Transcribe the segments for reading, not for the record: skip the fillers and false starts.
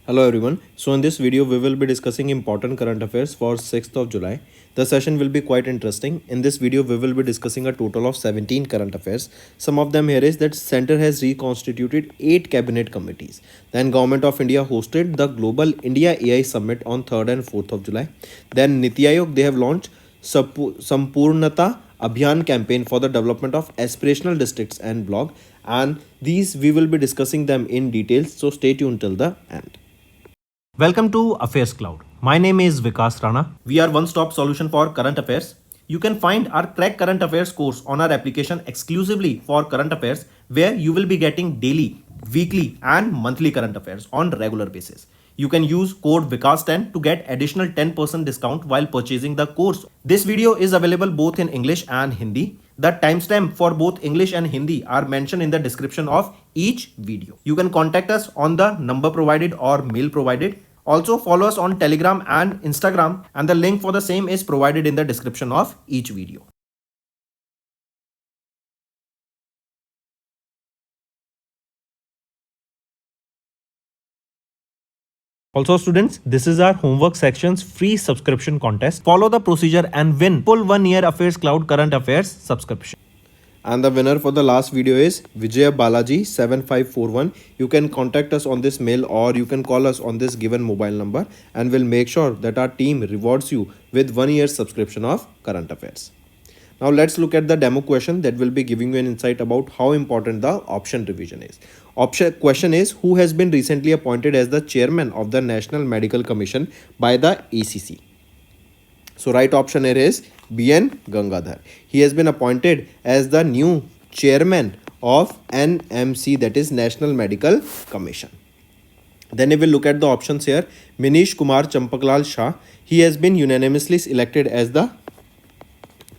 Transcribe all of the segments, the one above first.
Hello everyone. So in this video we will be discussing important current affairs for 6th of July. The session will be quite interesting. In this video we will be discussing a total of 17 current affairs. Some of them here is that center has reconstituted 8 cabinet committees. Then Government of India hosted the Global India AI Summit on 3rd and 4th of July. Then Niti Aayog they have launched Sampurnata Abhiyan campaign for the development of aspirational districts and blog, and these we will be discussing them in details, so stay tuned till the end. Welcome to Affairs Cloud. My name is Vikas Rana. We are one-stop solution for current affairs. You can find our Crack Current Affairs course on our application exclusively for current affairs, where you will be getting daily, weekly and monthly current affairs on regular basis. You can use code VIKAS10 to get additional 10% discount while purchasing the course. This video is available both in English and Hindi. The timestamp for both English and Hindi are mentioned in the description of each video. You can contact us on the number provided or mail provided. Also follow us on Telegram and Instagram, and the link for the same is provided in the description of each video. Also students, this is our homework section's free subscription contest. Follow the procedure and win full 1 year Affairs Cloud Current Affairs subscription. And the winner for the last video is Vijay Balaji 7541. You can contact us on this mail or you can call us on this given mobile number, and we'll make sure that our team rewards you with 1 year subscription of current affairs. Now let's look at the demo question that will be giving you an insight about how important the option revision is. Option question is, who has been recently appointed as the chairman of the National Medical Commission by the ACC? So right option here is B.N. Gangadhar. He has been appointed as the new chairman of NMC, that is National Medical Commission. Then we will look at the options here. Minish Kumar Champaklal Shah. He has been unanimously elected as the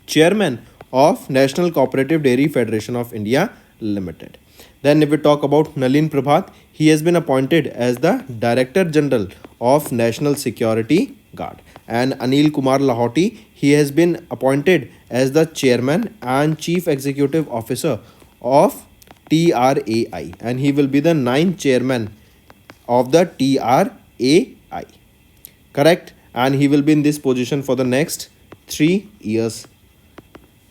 chairman of National Cooperative Dairy Federation of India Limited. Then if we talk about Nalin Prabhat, he has been appointed as the Director General of National Security Guard. And Anil Kumar Lahoti, he has been appointed as the Chairman and Chief Executive Officer of TRAI, and he will be the 9th Chairman of the TRAI. Correct? And he will be in this position for the next 3 years.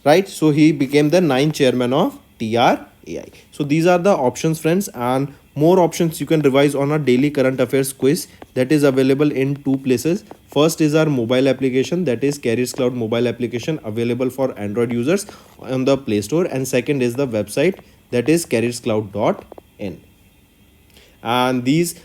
Right? So he became the 9th Chairman of TRAI. So these are the options, friends, and more options you can revise on our daily current affairs quiz that is available in 2 places. First is our mobile application, that is Careers Cloud mobile application, available for Android users on the Play Store, and second is the website, that is careerscloud.in. And these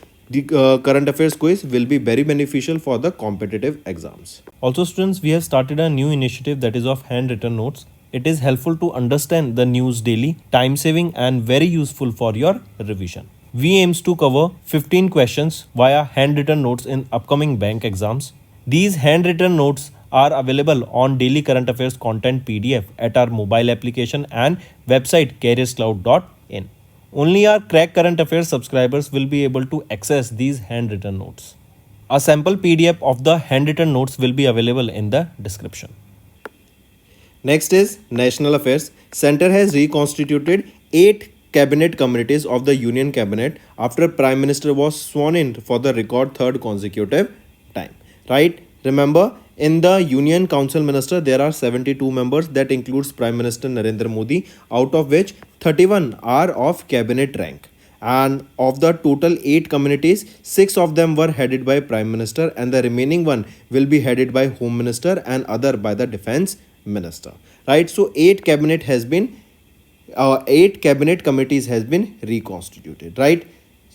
current affairs quiz will be very beneficial for the competitive exams. Also students, we have started a new initiative that is of handwritten notes. It is helpful to understand the news daily, time saving and very useful for your revision. We aims to cover 15 questions via handwritten notes in upcoming bank exams. These handwritten notes are available on daily current affairs content PDF at our mobile application and website careerscloud.in. Only our Crack Current Affairs subscribers will be able to access these handwritten notes. A sample PDF of the handwritten notes will be available in the description. Next is National Affairs. Center has reconstituted 8 cabinet committees of the Union Cabinet after Prime Minister was sworn in for the record 3rd consecutive time. Right? Remember, in the Union Council Minister, there are 72 members. That includes Prime Minister Narendra Modi, out of which 31 are of cabinet rank. And of the total 8 committees, 6 of them were headed by Prime Minister, and the remaining one will be headed by Home Minister and other by the Defence Minister. Right? So 8 cabinet committees has been reconstituted. Right?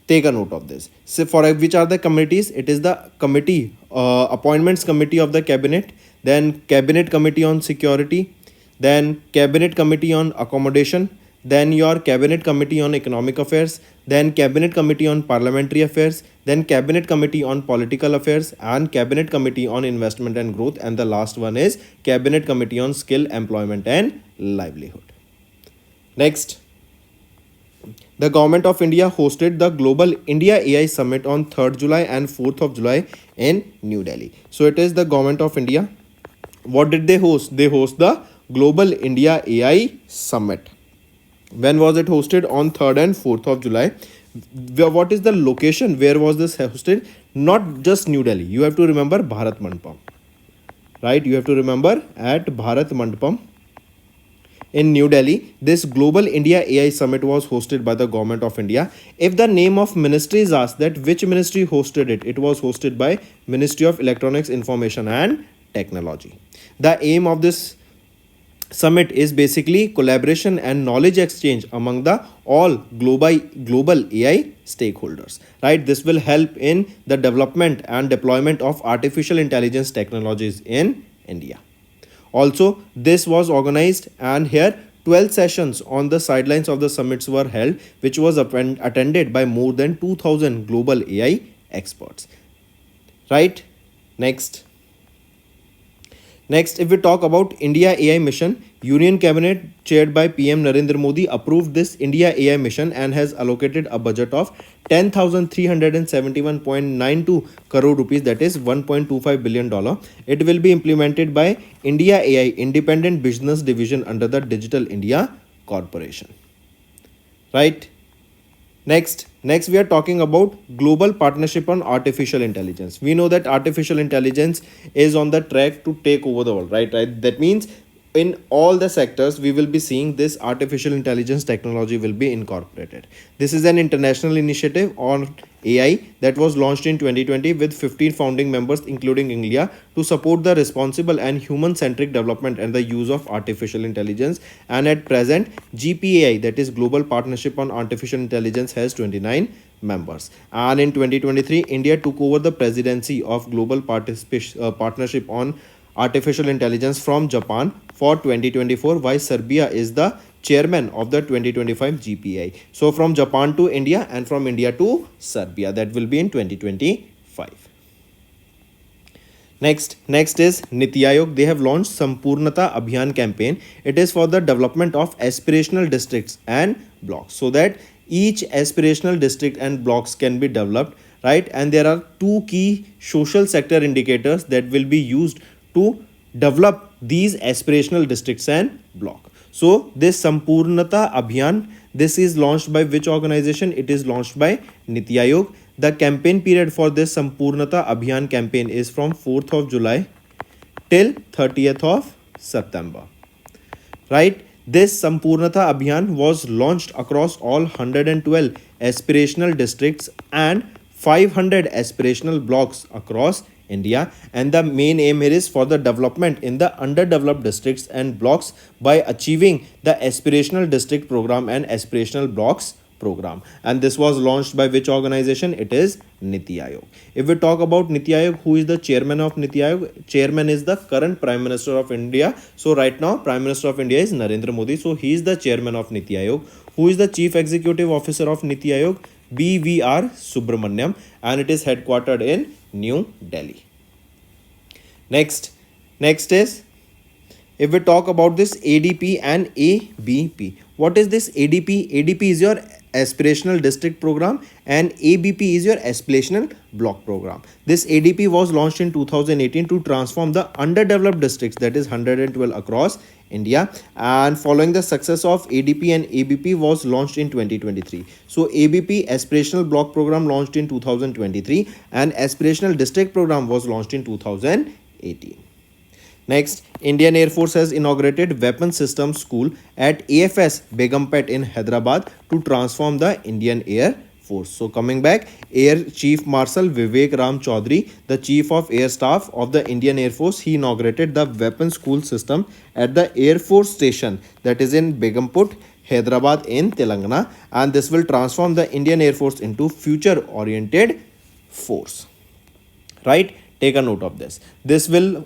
Take a note of this. So for which are the committees? It is the committee, appointments committee of the cabinet, then cabinet committee on security, then cabinet committee on accommodation, then your cabinet committee on economic affairs, then cabinet committee on parliamentary affairs, then cabinet committee on political affairs, and cabinet committee on investment and growth, and the last one is cabinet committee on skill, employment and livelihood. Next, the Government of India hosted the Global India AI Summit on 3rd July and 4th of July in New Delhi. So it is the Government of India. What did they host? They host the Global India AI Summit. When was it hosted? On 3rd and 4th of July. What is the location? Where was this hosted? Not just New Delhi. You have to remember Bharat Mandapam. Right? You have to remember at Bharat Mandapam in New Delhi. This Global India AI Summit was hosted by the Government of India. If the name of ministry is asked, that which ministry hosted it, it was hosted by Ministry of Electronics, Information and Technology. The aim of this summit is basically collaboration and knowledge exchange among the all global AI stakeholders, right? This will help in the development and deployment of artificial intelligence technologies in India. Also, this was organized, and here 12 sessions on the sidelines of the summits were held, which was attended by more than 2000 global AI experts, right? Next, if we talk about India AI Mission, Union Cabinet chaired by PM Narendra Modi approved this India AI Mission and has allocated a budget of 10,371.92 crore rupees, that is $1.25 billion. It will be implemented by India AI Independent Business Division under the Digital India Corporation. Right? Next we are talking about global partnership on artificial intelligence. We know that artificial intelligence is on the track to take over the world, right? That means in all the sectors we will be seeing this artificial intelligence technology will be incorporated. This is an international initiative on AI that was launched in 2020 with 15 founding members including India to support the responsible and human centric development and the use of artificial intelligence. And at present, GPAI, that is Global Partnership on Artificial Intelligence, has 29 members. And in 2023 India took over the presidency of Global Partnership on Artificial Intelligence from Japan for 2024, while Serbia is the chairman of the 2025 GPI. So from Japan to India and from India to Serbia, that will be in 2025. Next is Niti Aayog. They have launched Sampurnata Abhiyan campaign. It is for the development of aspirational districts and blocks, so that each aspirational district and blocks can be developed, right? And there are two key social sector indicators that will be used to develop these aspirational districts and block. So this Sampurnata Abhiyan, this is launched by which organization? It is launched by Niti Aayog. The campaign period for this Sampurnata Abhiyan campaign is from 4th of July till 30th of September. Right? This Sampurnata Abhiyan was launched across all 112 aspirational districts and 500 aspirational blocks across India, and the main aim here is for the development in the underdeveloped districts and blocks by achieving the aspirational district program and aspirational blocks program. And this was launched by which organization? It is Niti Aayog. If we talk about Niti Aayog, who is the chairman of Niti Aayog? Chairman is the current Prime Minister of India. So right now Prime Minister of India is Narendra Modi. So he is the chairman of Niti Aayog. Who is the Chief Executive Officer of Niti Aayog? BVR Subramaniam, and it is headquartered in New Delhi. Next is, if we talk about this ADP and ABP. What is this ADP? ADP is your aspirational district program and ABP is your aspirational block program. This ADP was launched in 2018 to transform the underdeveloped districts, that is 112 across India, and following the success of ADP and ABP was launched in 2023. So ABP aspirational block program launched in 2023 and aspirational district program was launched in 2018. Next, Indian Air Force has inaugurated Weapon Systems School at AFS Begumpet in Hyderabad to transform the Indian Air Force. So coming back, Air Chief Marshal Vivek Ram Chaudhary, the Chief of Air Staff of the Indian Air Force, he inaugurated the Weapon School system at the Air Force Station, that is in Begumpet, Hyderabad in Telangana, and this will transform the Indian Air Force into future-oriented force. Right? Take a note of this. This will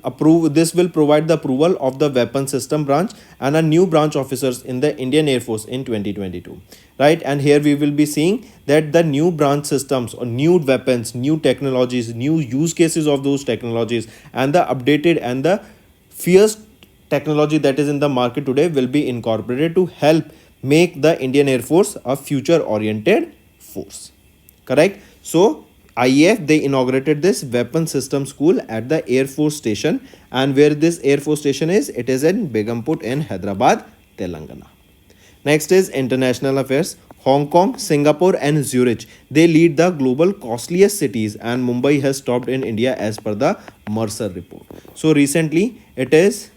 provide the approval of the weapon system branch and a new branch officers in the Indian Air Force in 2022. Right? And here we will be seeing that the new branch systems or new weapons, new technologies, new use cases of those technologies, and the updated and the fierce technology that is in the market today will be incorporated to help make the Indian Air Force a future oriented force. Correct? So IAF, they inaugurated this weapon system school at the Air Force Station, and where this Air Force Station is, it is in Begumpet in Hyderabad, Telangana. Next is international affairs. Hong Kong, Singapore, and Zurich, they lead the global costliest cities, and Mumbai has topped in India as per the Mercer report. So recently, it is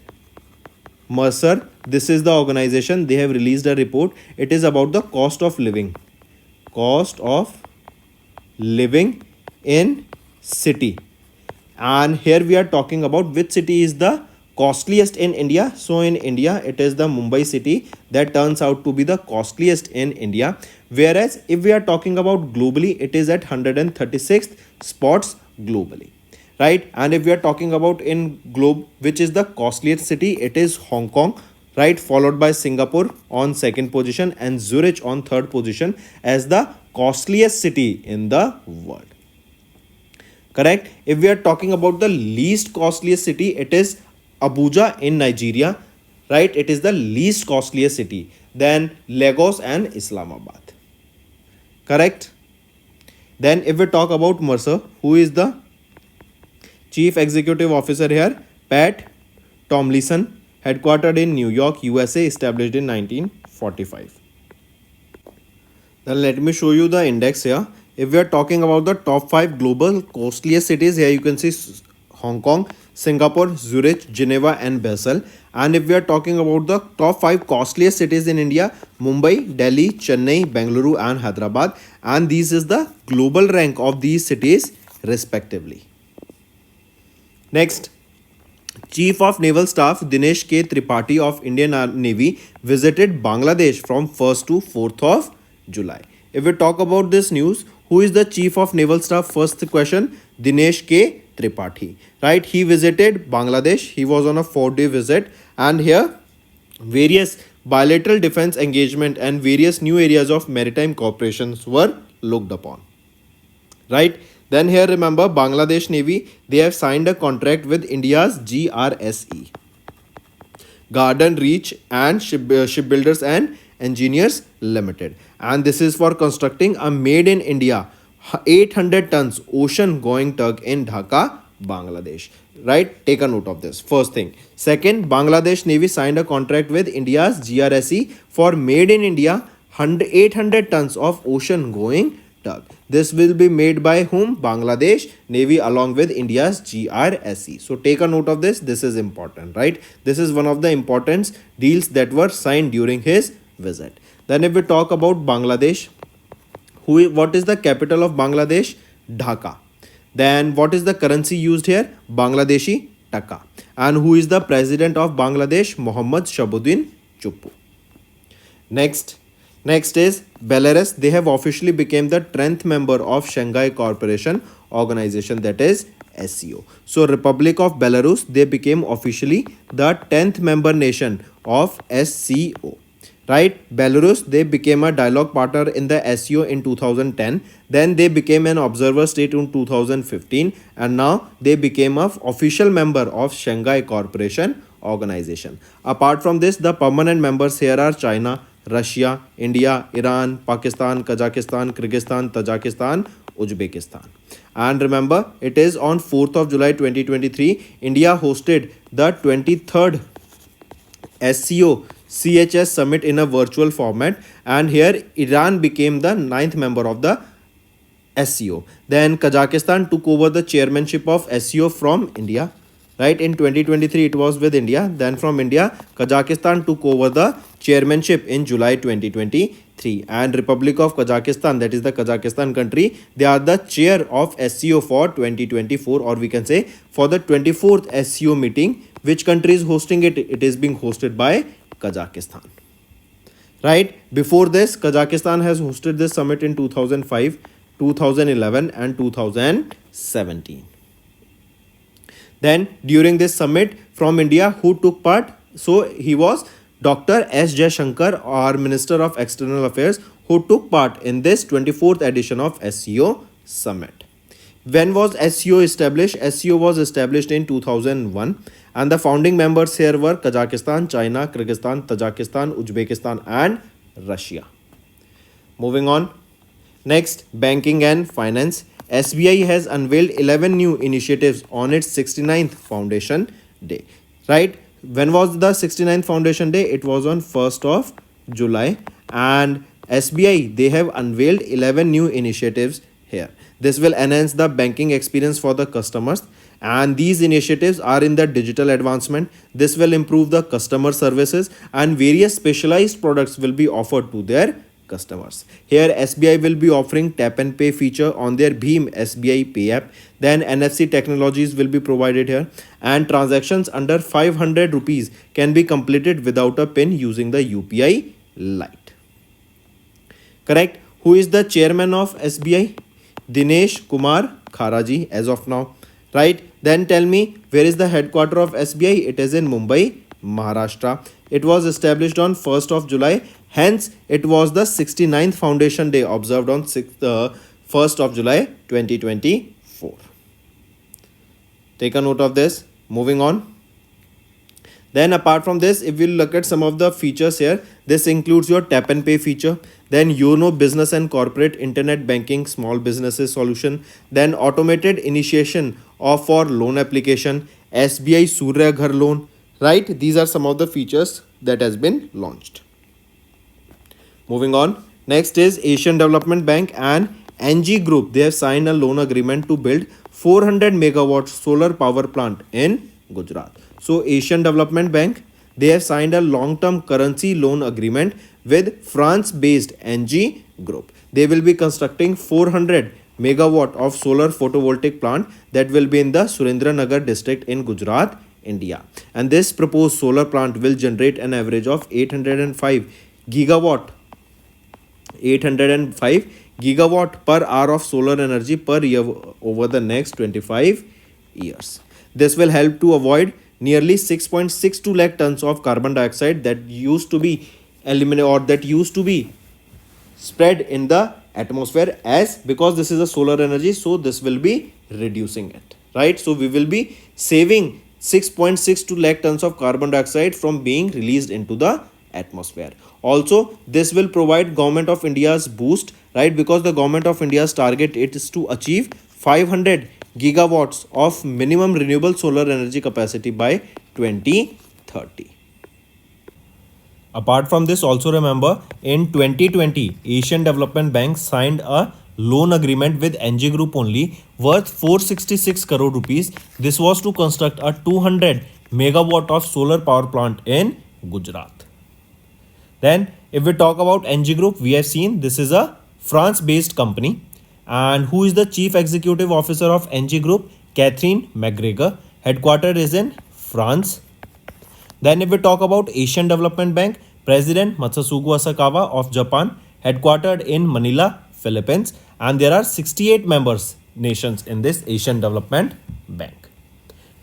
Mercer. This is the organization. They have released a report. It is about the cost of living. Cost of living in city. And here we are talking about which city is the costliest in India. So in India, it is the Mumbai city that turns out to be the costliest in India. Whereas if we are talking about globally, it is at 136th spots globally. Right. And if we are talking about in globe, which is the costliest city, it is Hong Kong, right, followed by Singapore on second position and Zurich on third position as the costliest city in the world. Correct. If we are talking about the least costliest city, it is Abuja in Nigeria, right? It is the least costliest city, then Lagos and Islamabad. Correct. Then if we talk about Mercer, who is the chief executive officer here? Pat Tomlinson, headquartered in New York, USA, established in 1945. Then let me show you the index here. If we are talking about the top 5 global costliest cities, here you can see Hong Kong, Singapore, Zurich, Geneva, and Basel. And if we are talking about the top 5 costliest cities in India, Mumbai, Delhi, Chennai, Bengaluru, and Hyderabad. And this is the global rank of these cities respectively. Next, Chief of Naval Staff Dinesh K. Tripathi of Indian Navy visited Bangladesh from 1st to 4th of July. If we talk about this news, who is the Chief of Naval Staff? First question, Dinesh K. Tripathi, right? He visited Bangladesh. He was on a 4-day visit, and here various bilateral defense engagement and various new areas of maritime cooperations were looked upon, right? Then here remember Bangladesh Navy, they have signed a contract with India's GRSE, Garden Reach and Shipbuilders and Engineers Limited, and this is for constructing a made in India 800 tons ocean going tug in Dhaka, Bangladesh, right? Take a note of this, first thing. Second, Bangladesh Navy signed a contract with India's GRSE for made in India 800 tons of ocean going tug. This will be made by whom? Bangladesh Navy along with India's GRSE. So take a note of this. This is important, right? This is one of the important deals that were signed during his visit. Then if we talk about Bangladesh, what is the capital of Bangladesh? Dhaka. Then what is the currency used here? Bangladeshi Taka. And who is the president of Bangladesh? Mohammad Shabuddin Chuppu. Next is Belarus. They have officially become the 10th member of Shanghai Cooperation Organization, that is SCO. So Republic of Belarus, they became officially the 10th member nation of SCO. Right? Belarus, they became a dialogue partner in the SCO in 2010. Then they became an observer state in 2015. And now they became an official member of Shanghai Cooperation Organization. Apart from this, the permanent members here are China, Russia, India, Iran, Pakistan, Kazakhstan, Kyrgyzstan, Tajikistan, Uzbekistan. And remember, it is on 4th of July 2023, India hosted the 23rd SCO CHS summit in a virtual format, and here Iran became the 9th member of the SCO. Then Kazakhstan took over the chairmanship of SCO from India. Right, in 2023 it was with India. Then from India, Kazakhstan took over the chairmanship in July 2023, and Republic of Kazakhstan, that is the Kazakhstan country, they are the chair of SCO for 2024, or we can say for the 24th SCO meeting. Which country is hosting it? It is being hosted by Kazakhstan. Right, before this Kazakhstan has hosted this summit in 2005, 2011 and 2017. Then during this summit from India, who took part? So he was Dr. S. Jaishankar, our Minister of External Affairs, who took part in this 24th edition of SCO summit. When was SCO established? SCO was established in 2001, and the founding members here were Kazakhstan, China, Kyrgyzstan, Tajikistan, Uzbekistan and Russia. Moving on. Next, banking and finance. SBI has unveiled 11 new initiatives on its 69th Foundation Day. Right? When was the 69th Foundation Day? It was on 1st of July. And SBI, they have unveiled 11 new initiatives here. This will enhance the banking experience for the customers, and these initiatives are in the digital advancement. This will improve the customer services, and various specialized products will be offered to their customers. Here SBI will be offering tap and pay feature on their Bheem SBI Pay app. Then NFC technologies will be provided here, and transactions under 500 rupees can be completed without a PIN using the UPI Lite. Correct. Who is the chairman of SBI? Dinesh Kumar Kharaji as of now. Right. Then tell me, where is the headquarter of SBI? It is in Mumbai, Maharashtra. It was established on 1st of July. Hence, it was the 69th Foundation Day observed on 1st of July 2024. Take a note of this. Moving on. Then apart from this, if we look at some of the features here, this includes your tap and pay feature, then YONO business and corporate internet banking small businesses solution, then automated initiation of for loan application, SBI Surya Ghar loan, right? These are some of the features that has been launched. Moving on. Next is Asian Development Bank and NG Group. They have signed a loan agreement to build 400 megawatt solar power plant in Gujarat. So Asian Development Bank, they have signed a long-term currency loan agreement with France-based NG Group. They will be constructing 400 megawatt of solar photovoltaic plant that will be in the Surendranagar district in Gujarat, India. And this proposed solar plant will generate an average of 805 gigawatt per hour of solar energy per year over the next 25 years. This will help to avoid nearly 6.62 lakh tons of carbon dioxide that used to be eliminated or that used to be spread in the atmosphere, as because this is a solar energy, so this will be reducing it, right? So we will be saving 6.62 lakh tons of carbon dioxide from being released into the atmosphere. Also, this will provide Government of India's boost, right? Because the Government of India's target it is to achieve 500 gigawatts of minimum renewable solar energy capacity by 2030. Apart from this, also remember in 2020, Asian Development Bank signed a loan agreement with NG Group only worth 466 crore rupees. This was to construct a 200 megawatt of solar power plant in Gujarat. Then if we talk about NG Group, we have seen this is a France-based company. And who is the Chief Executive Officer of NG Group? Catherine McGregor. Headquartered is in France. Then if we talk about Asian Development Bank, President Masatsugu Asakawa of Japan, headquartered in Manila, Philippines. And there are 68 members nations in this Asian Development Bank.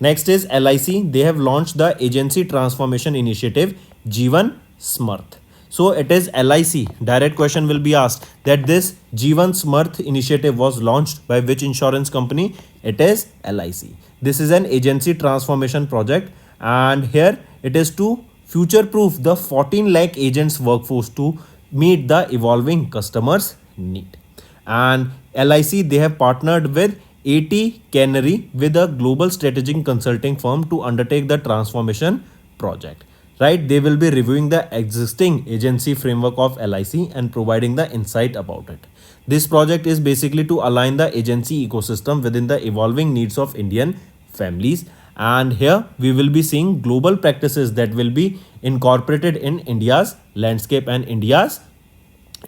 Next is LIC. They have launched the Agency Transformation Initiative Jeevan Smarth. So it is LIC. Direct question will be asked that this Jeevan Smarth initiative was launched by which insurance company? It is LIC. This is an agency transformation project, and here it is to future-proof the 14 lakh agents workforce to meet the evolving customers' need. And LIC, they have partnered with AT Canary with a global strategic consulting firm to undertake the transformation project. Right, they will be reviewing the existing agency framework of LIC and providing the insight about it. This project is basically to align the agency ecosystem within the evolving needs of Indian families. And here we will be seeing global practices that will be incorporated in India's landscape and India's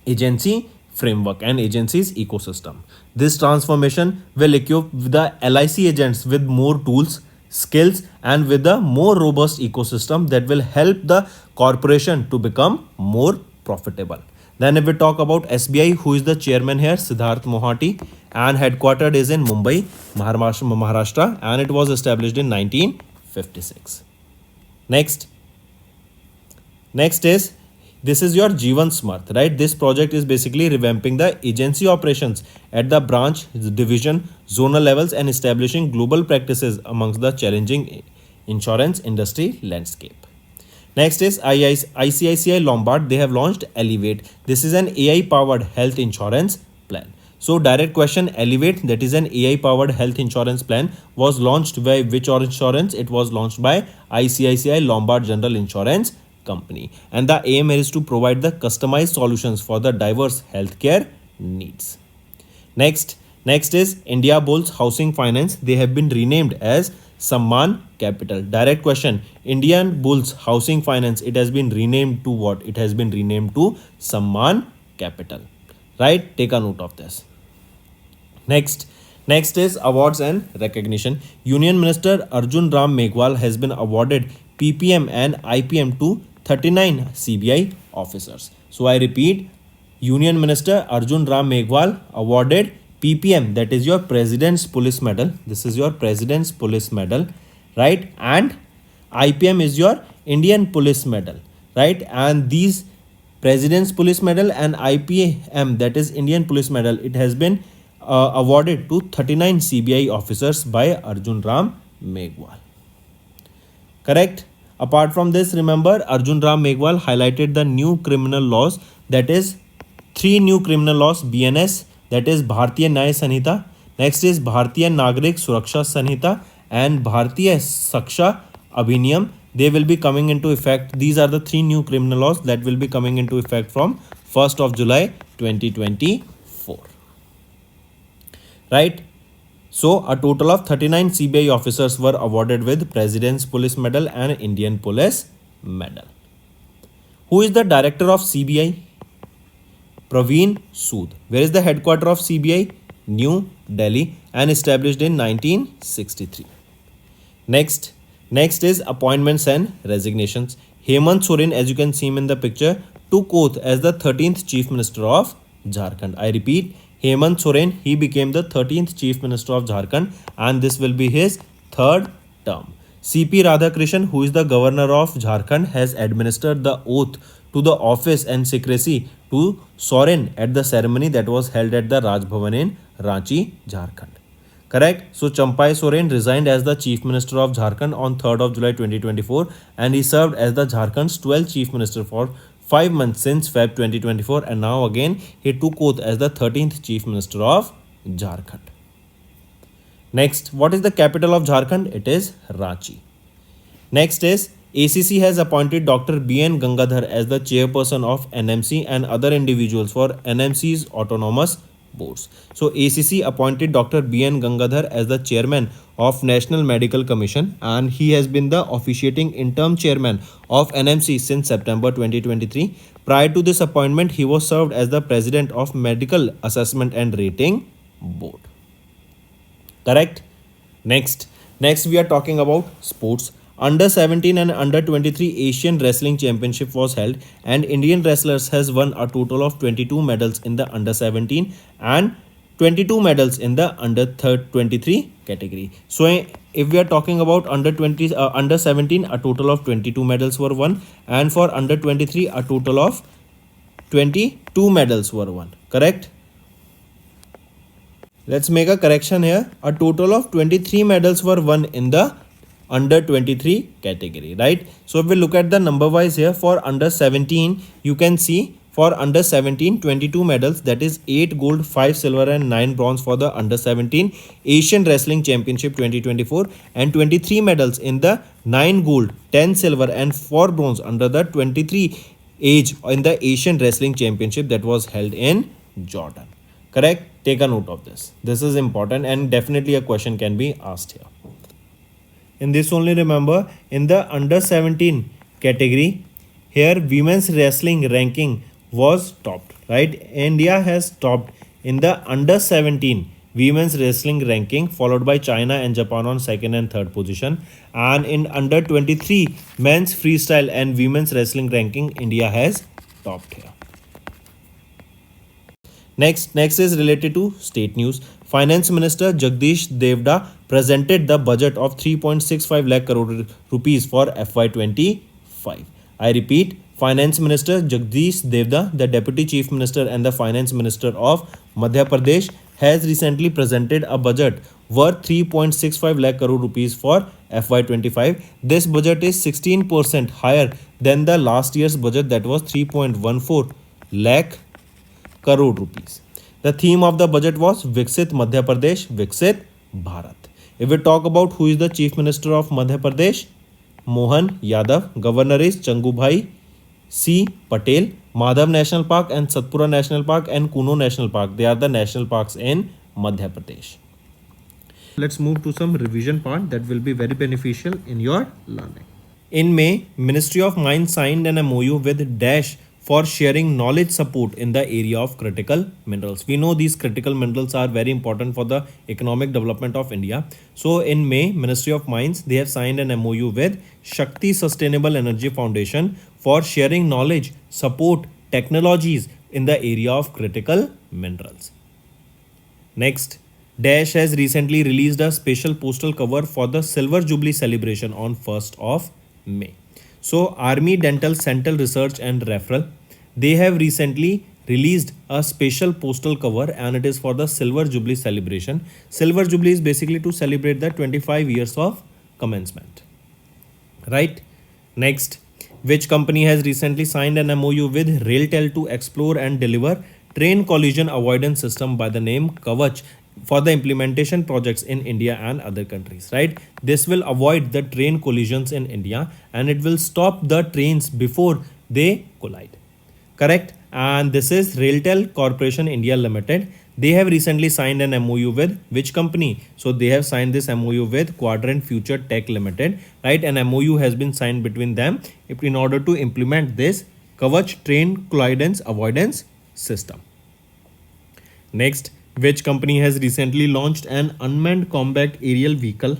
agency framework and agency's ecosystem. This transformation will equip the LIC agents with more tools, skills, and with a more robust ecosystem that will help the corporation to become more profitable. Then if we talk about SBI, who is the chairman here? Siddharth Mohati, and headquartered is in Mumbai, Maharashtra, and it was established in 1956. Next is this is your Jeevan Smarth, right? This project is basically revamping the agency operations at the branch, division, zonal levels and establishing global practices amongst the challenging insurance industry landscape. Next is ICICI Lombard. They have launched Elevate. This is an AI-powered health insurance plan. So direct question, Elevate, that is an AI-powered health insurance plan, was launched by which insurance? It was launched by ICICI Lombard General Insurance company, and the aim is to provide the customized solutions for the diverse healthcare needs. Next is India Bulls Housing Finance. They have been renamed as Samman Capital. Direct question. Indian Bulls Housing Finance, it has been renamed to what? It has been renamed to Samman Capital. Right? Take a note of this. Next is awards and recognition. Union Minister Arjun Ram Meghwal has been awarded PPM and IPM to 39 CBI officers. So I repeat, Union Minister Arjun Ram Meghwal awarded PPM, that is your President's Police Medal. This is your President's Police Medal, right? And IPM is your Indian Police Medal, right? And these President's Police Medal and IPM, that is Indian Police Medal, it has been awarded to 39 CBI officers by Arjun Ram Meghwal. Correct? Apart from this, remember Arjun Ram Meghwal highlighted the new criminal laws, that is 3 new criminal laws, BNS, that is Bharatiya Nyaya Sanhita. Next is Bharatiya Nagrik Suraksha Sanhita and Bharatiya Saksha Abhiniyam. They will be coming into effect. These are the 3 new criminal laws that will be coming into effect from 1st of July 2024. Right? So a total of 39 CBI officers were awarded with President's Police Medal and Indian Police Medal. Who is the director of CBI? Praveen Sood. Where is the headquarters of CBI? New Delhi, and established in 1963. Next is appointments and resignations. Hemant Soren, as you can see him in the picture, took oath as the 13th Chief Minister of Jharkhand. I repeat, Hemant Soren, he became the 13th Chief Minister of Jharkhand, and this will be his 3rd term. CP Radhakrishnan, who is the Governor of Jharkhand, has administered the oath to the office and secrecy to Soren at the ceremony that was held at the Raj Bhavan in Ranchi, Jharkhand. Correct? So Champai Soren resigned as the Chief Minister of Jharkhand on 3rd of July 2024, and he served as the Jharkhand's 12th Chief Minister for 5 months since Feb 2024, and now again he took oath as the 13th Chief Minister of Jharkhand. Next, what is the capital of Jharkhand? It is Ranchi. Next is ACC has appointed Dr. B.N. Gangadhar as the chairperson of NMC and other individuals for NMC's autonomous boards. So ACC appointed Dr. B.N. Gangadhar as the chairman of National Medical Commission, and he has been the officiating interim chairman of NMC since September 2023. Prior to this appointment, he was served as the president of Medical Assessment and Rating Board. Correct? Next we are talking about sports. Under 17 and under 23 Asian Wrestling Championship was held, and Indian wrestlers has won a total of 22 medals in the under 17 and 22 medals in the under 23 category. So if we are talking about under 17, a total of 22 medals were won, and for under 23 a total of 22 medals were won. Correct? Let's make a correction here. A total of 23 medals were won in the under 23 category, right? So if we look at the number wise here, for under 17, you can see for under 17, 22 medals, that is 8 gold, 5 silver and 9 bronze for the under 17 Asian Wrestling Championship 2024, and 23 medals in the 9 gold, 10 silver and 4 bronze under the 23 age in the Asian Wrestling Championship that was held in Jordan. Correct? Take a note of this. This is important, and definitely a question can be asked here. In this only, remember, in the under 17 category, here women's wrestling ranking was topped, right? India has topped in the under 17 women's wrestling ranking, followed by China and Japan on 2nd and 3rd position. And in under 23 men's freestyle and women's wrestling ranking, India has topped here. Next is related to state news. Finance Minister Jagdish Devda presented the budget of 3.65 lakh crore rupees for FY25. I repeat, Finance Minister Jagdish Devda, the Deputy Chief Minister and the Finance Minister of Madhya Pradesh, has recently presented a budget worth 3.65 lakh crore rupees for FY25. This budget is 16% higher than the last year's budget, that was 3.14 lakh crore rupees. The theme of the budget was Viksit Madhya Pradesh, Viksit Bharat. If we talk about who is the Chief Minister of Madhya Pradesh, Mohan Yadav. Governor is Changubhai C. Patel. Madhav National Park and Satpura National Park and Kuno National Park. They are the national parks in Madhya Pradesh. Let's move to some revision part that will be very beneficial in your learning. In May, Ministry of Mines signed an MOU with Dash for sharing knowledge support in the area of critical minerals. We know these critical minerals are very important for the economic development of India. So in May, Ministry of Mines, they have signed an MOU with Shakti Sustainable Energy Foundation for sharing knowledge, support, technologies in the area of critical minerals. Next, Dash has recently released a special postal cover for the Silver Jubilee celebration on 1st of May. So Army Dental Central Research and Referral, they have recently released a special postal cover and it is for the Silver Jubilee celebration. Silver Jubilee is basically to celebrate the 25 years of commencement. Right? Next, which company has recently signed an MOU with RailTel to explore and deliver train collision avoidance system by the name Kavach for the implementation projects in India and other countries, right? This will avoid the train collisions in India and it will stop the trains before they collide. Correct? And this is RailTel Corporation India Limited. They have recently signed an MOU with which company? So they have signed this MOU with Quadrant Future Tech Limited, right? An MOU has been signed between them in order to implement this Kavach train collisions avoidance system. Next, which company has recently launched an unmanned combat aerial vehicle,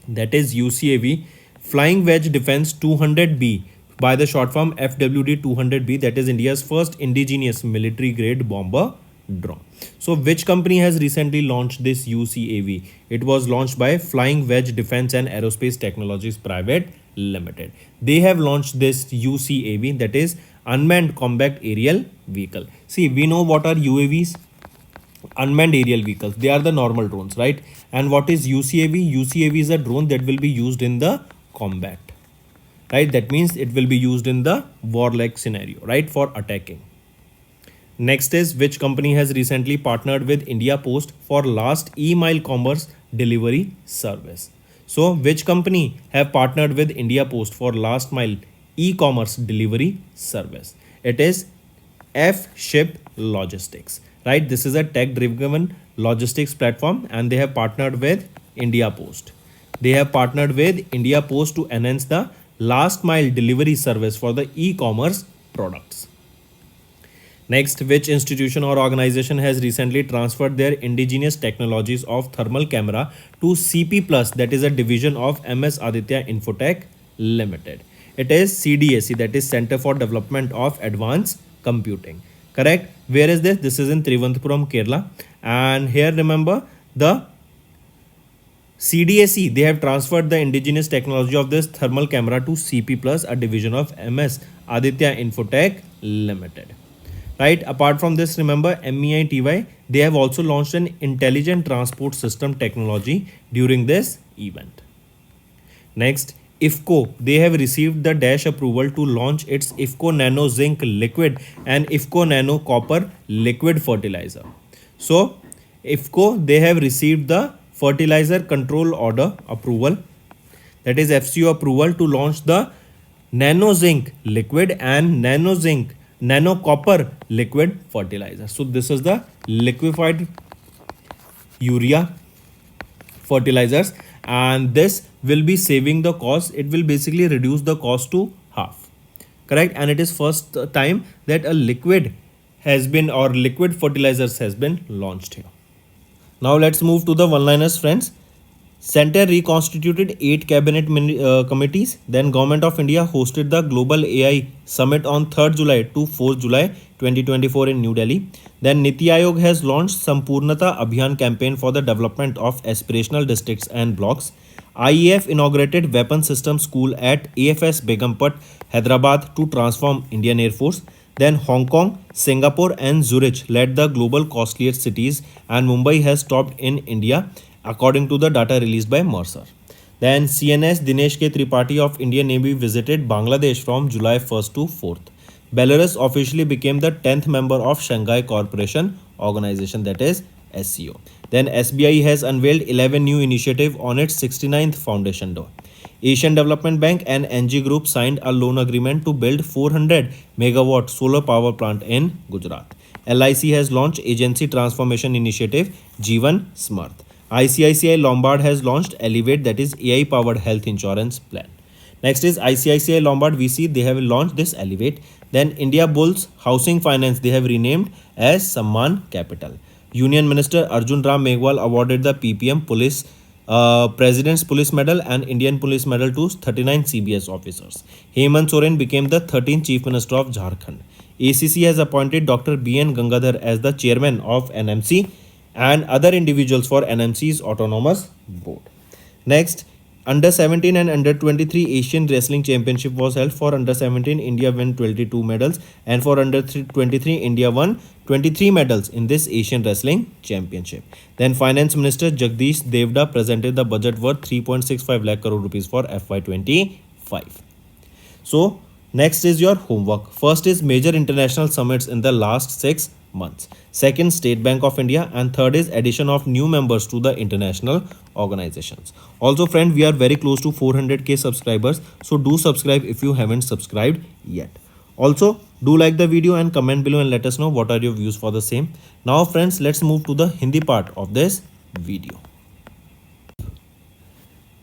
that is UCAV, Flying Wedge Defense 200B by the short form FWD 200B, that is India's first indigenous military grade bomber drone. So which company has recently launched this UCAV? It was launched by Flying Wedge Defense and Aerospace Technologies Private Limited. They have launched this UCAV, that is unmanned combat aerial vehicle. See, we know what are UAVs. Unmanned aerial vehicles, they are the normal drones, right? And what is UCAV? UCAV is a drone that will be used in the combat, right? That means it will be used in the warlike scenario, right, for attacking. Next is which company has recently partnered with India Post for last e-mail commerce delivery service. So which company have partnered with India Post for last mile e-commerce delivery service? It is F-Ship Logistics. Right, this is a tech-driven logistics platform and they have partnered with India Post. They have partnered with India Post to enhance the last mile delivery service for the e-commerce products. Next, which institution or organization has recently transferred their indigenous technologies of thermal camera to CP Plus, that is a division of MS Aditya Infotech Limited. It is CDAC, that is Center for Development of Advanced Computing. Correct? Where is this? This is in Trivandrum, Kerala. And here remember the CDAC, they have transferred the indigenous technology of this thermal camera to CP Plus, a division of MS Aditya Infotech Limited. Right? Apart from this, remember MEITY, they have also launched an intelligent transport system technology during this event. Next, IFFCO, they have received the Dash approval to launch its IFFCO Nano Zinc Liquid and IFFCO Nano Copper Liquid Fertilizer. So, IFFCO, they have received the Fertilizer Control Order approval, that is FCO approval to launch the Nano Zinc Liquid and Nano Copper Liquid Fertilizer. So, this is the liquefied urea fertilizers and this will be saving the cost. It will basically reduce the cost to half. Correct? And it is first time that a liquid has been or liquid fertilizers has been launched here. Now let's move to the one-liners, friends. Center reconstituted 8 cabinet committees. Then Government of India hosted the Global AI Summit on 3rd July to 4th July 2024 in New Delhi. Then Niti Aayog has launched Sampurnata Abhiyan campaign for the development of aspirational districts and blocks. IEF inaugurated weapon system school at AFS Begumpet, Hyderabad to transform Indian Air Force. Then Hong Kong, Singapore and Zurich led the global costliest cities and Mumbai has topped in India according to the data released by Mercer. Then CNS Dinesh K. Tripathi of Indian Navy visited Bangladesh from July 1st to 4th. Belarus officially became the 10th member of Shanghai Cooperation Organization, that is SCO. Then SBI has unveiled 11 new initiatives on its 69th foundation day. Asian Development Bank and NG Group signed a loan agreement to build 400 megawatt solar power plant in Gujarat. LIC has launched Agency Transformation Initiative Jeevan Smart. ICICI Lombard has launched Elevate, that is AI powered health insurance plan. Next is ICICI Lombard VC, they have launched this Elevate. Then India Bulls Housing Finance, they have renamed as Samman Capital. Union Minister Arjun Ram Meghwal awarded the PPM Police President's Police Medal and Indian Police Medal to 39 CBS officers. Hemant Soren became the 13th Chief Minister of Jharkhand. ACC has appointed Dr. B.N. Gangadhar as the chairman of NMC and other individuals for NMC's autonomous board. Next, under 17 and under 23 Asian Wrestling Championship was held. For under 17, India won 22 medals, and for under 23, India won 23 medals in this Asian Wrestling Championship. Then Finance Minister Jagdish Devda presented the budget worth 3.65 lakh crore rupees for FY25. So, next is your homework. First is major international summits in the last 6 months. Second, State Bank of India, and third is addition of new members to the international organizations. Also, friend, we are very close to 400k subscribers, so do subscribe if you haven't subscribed yet. Also, do like the video and comment below and let us know what are your views for the same. Now friends, let's move to the Hindi part of this video.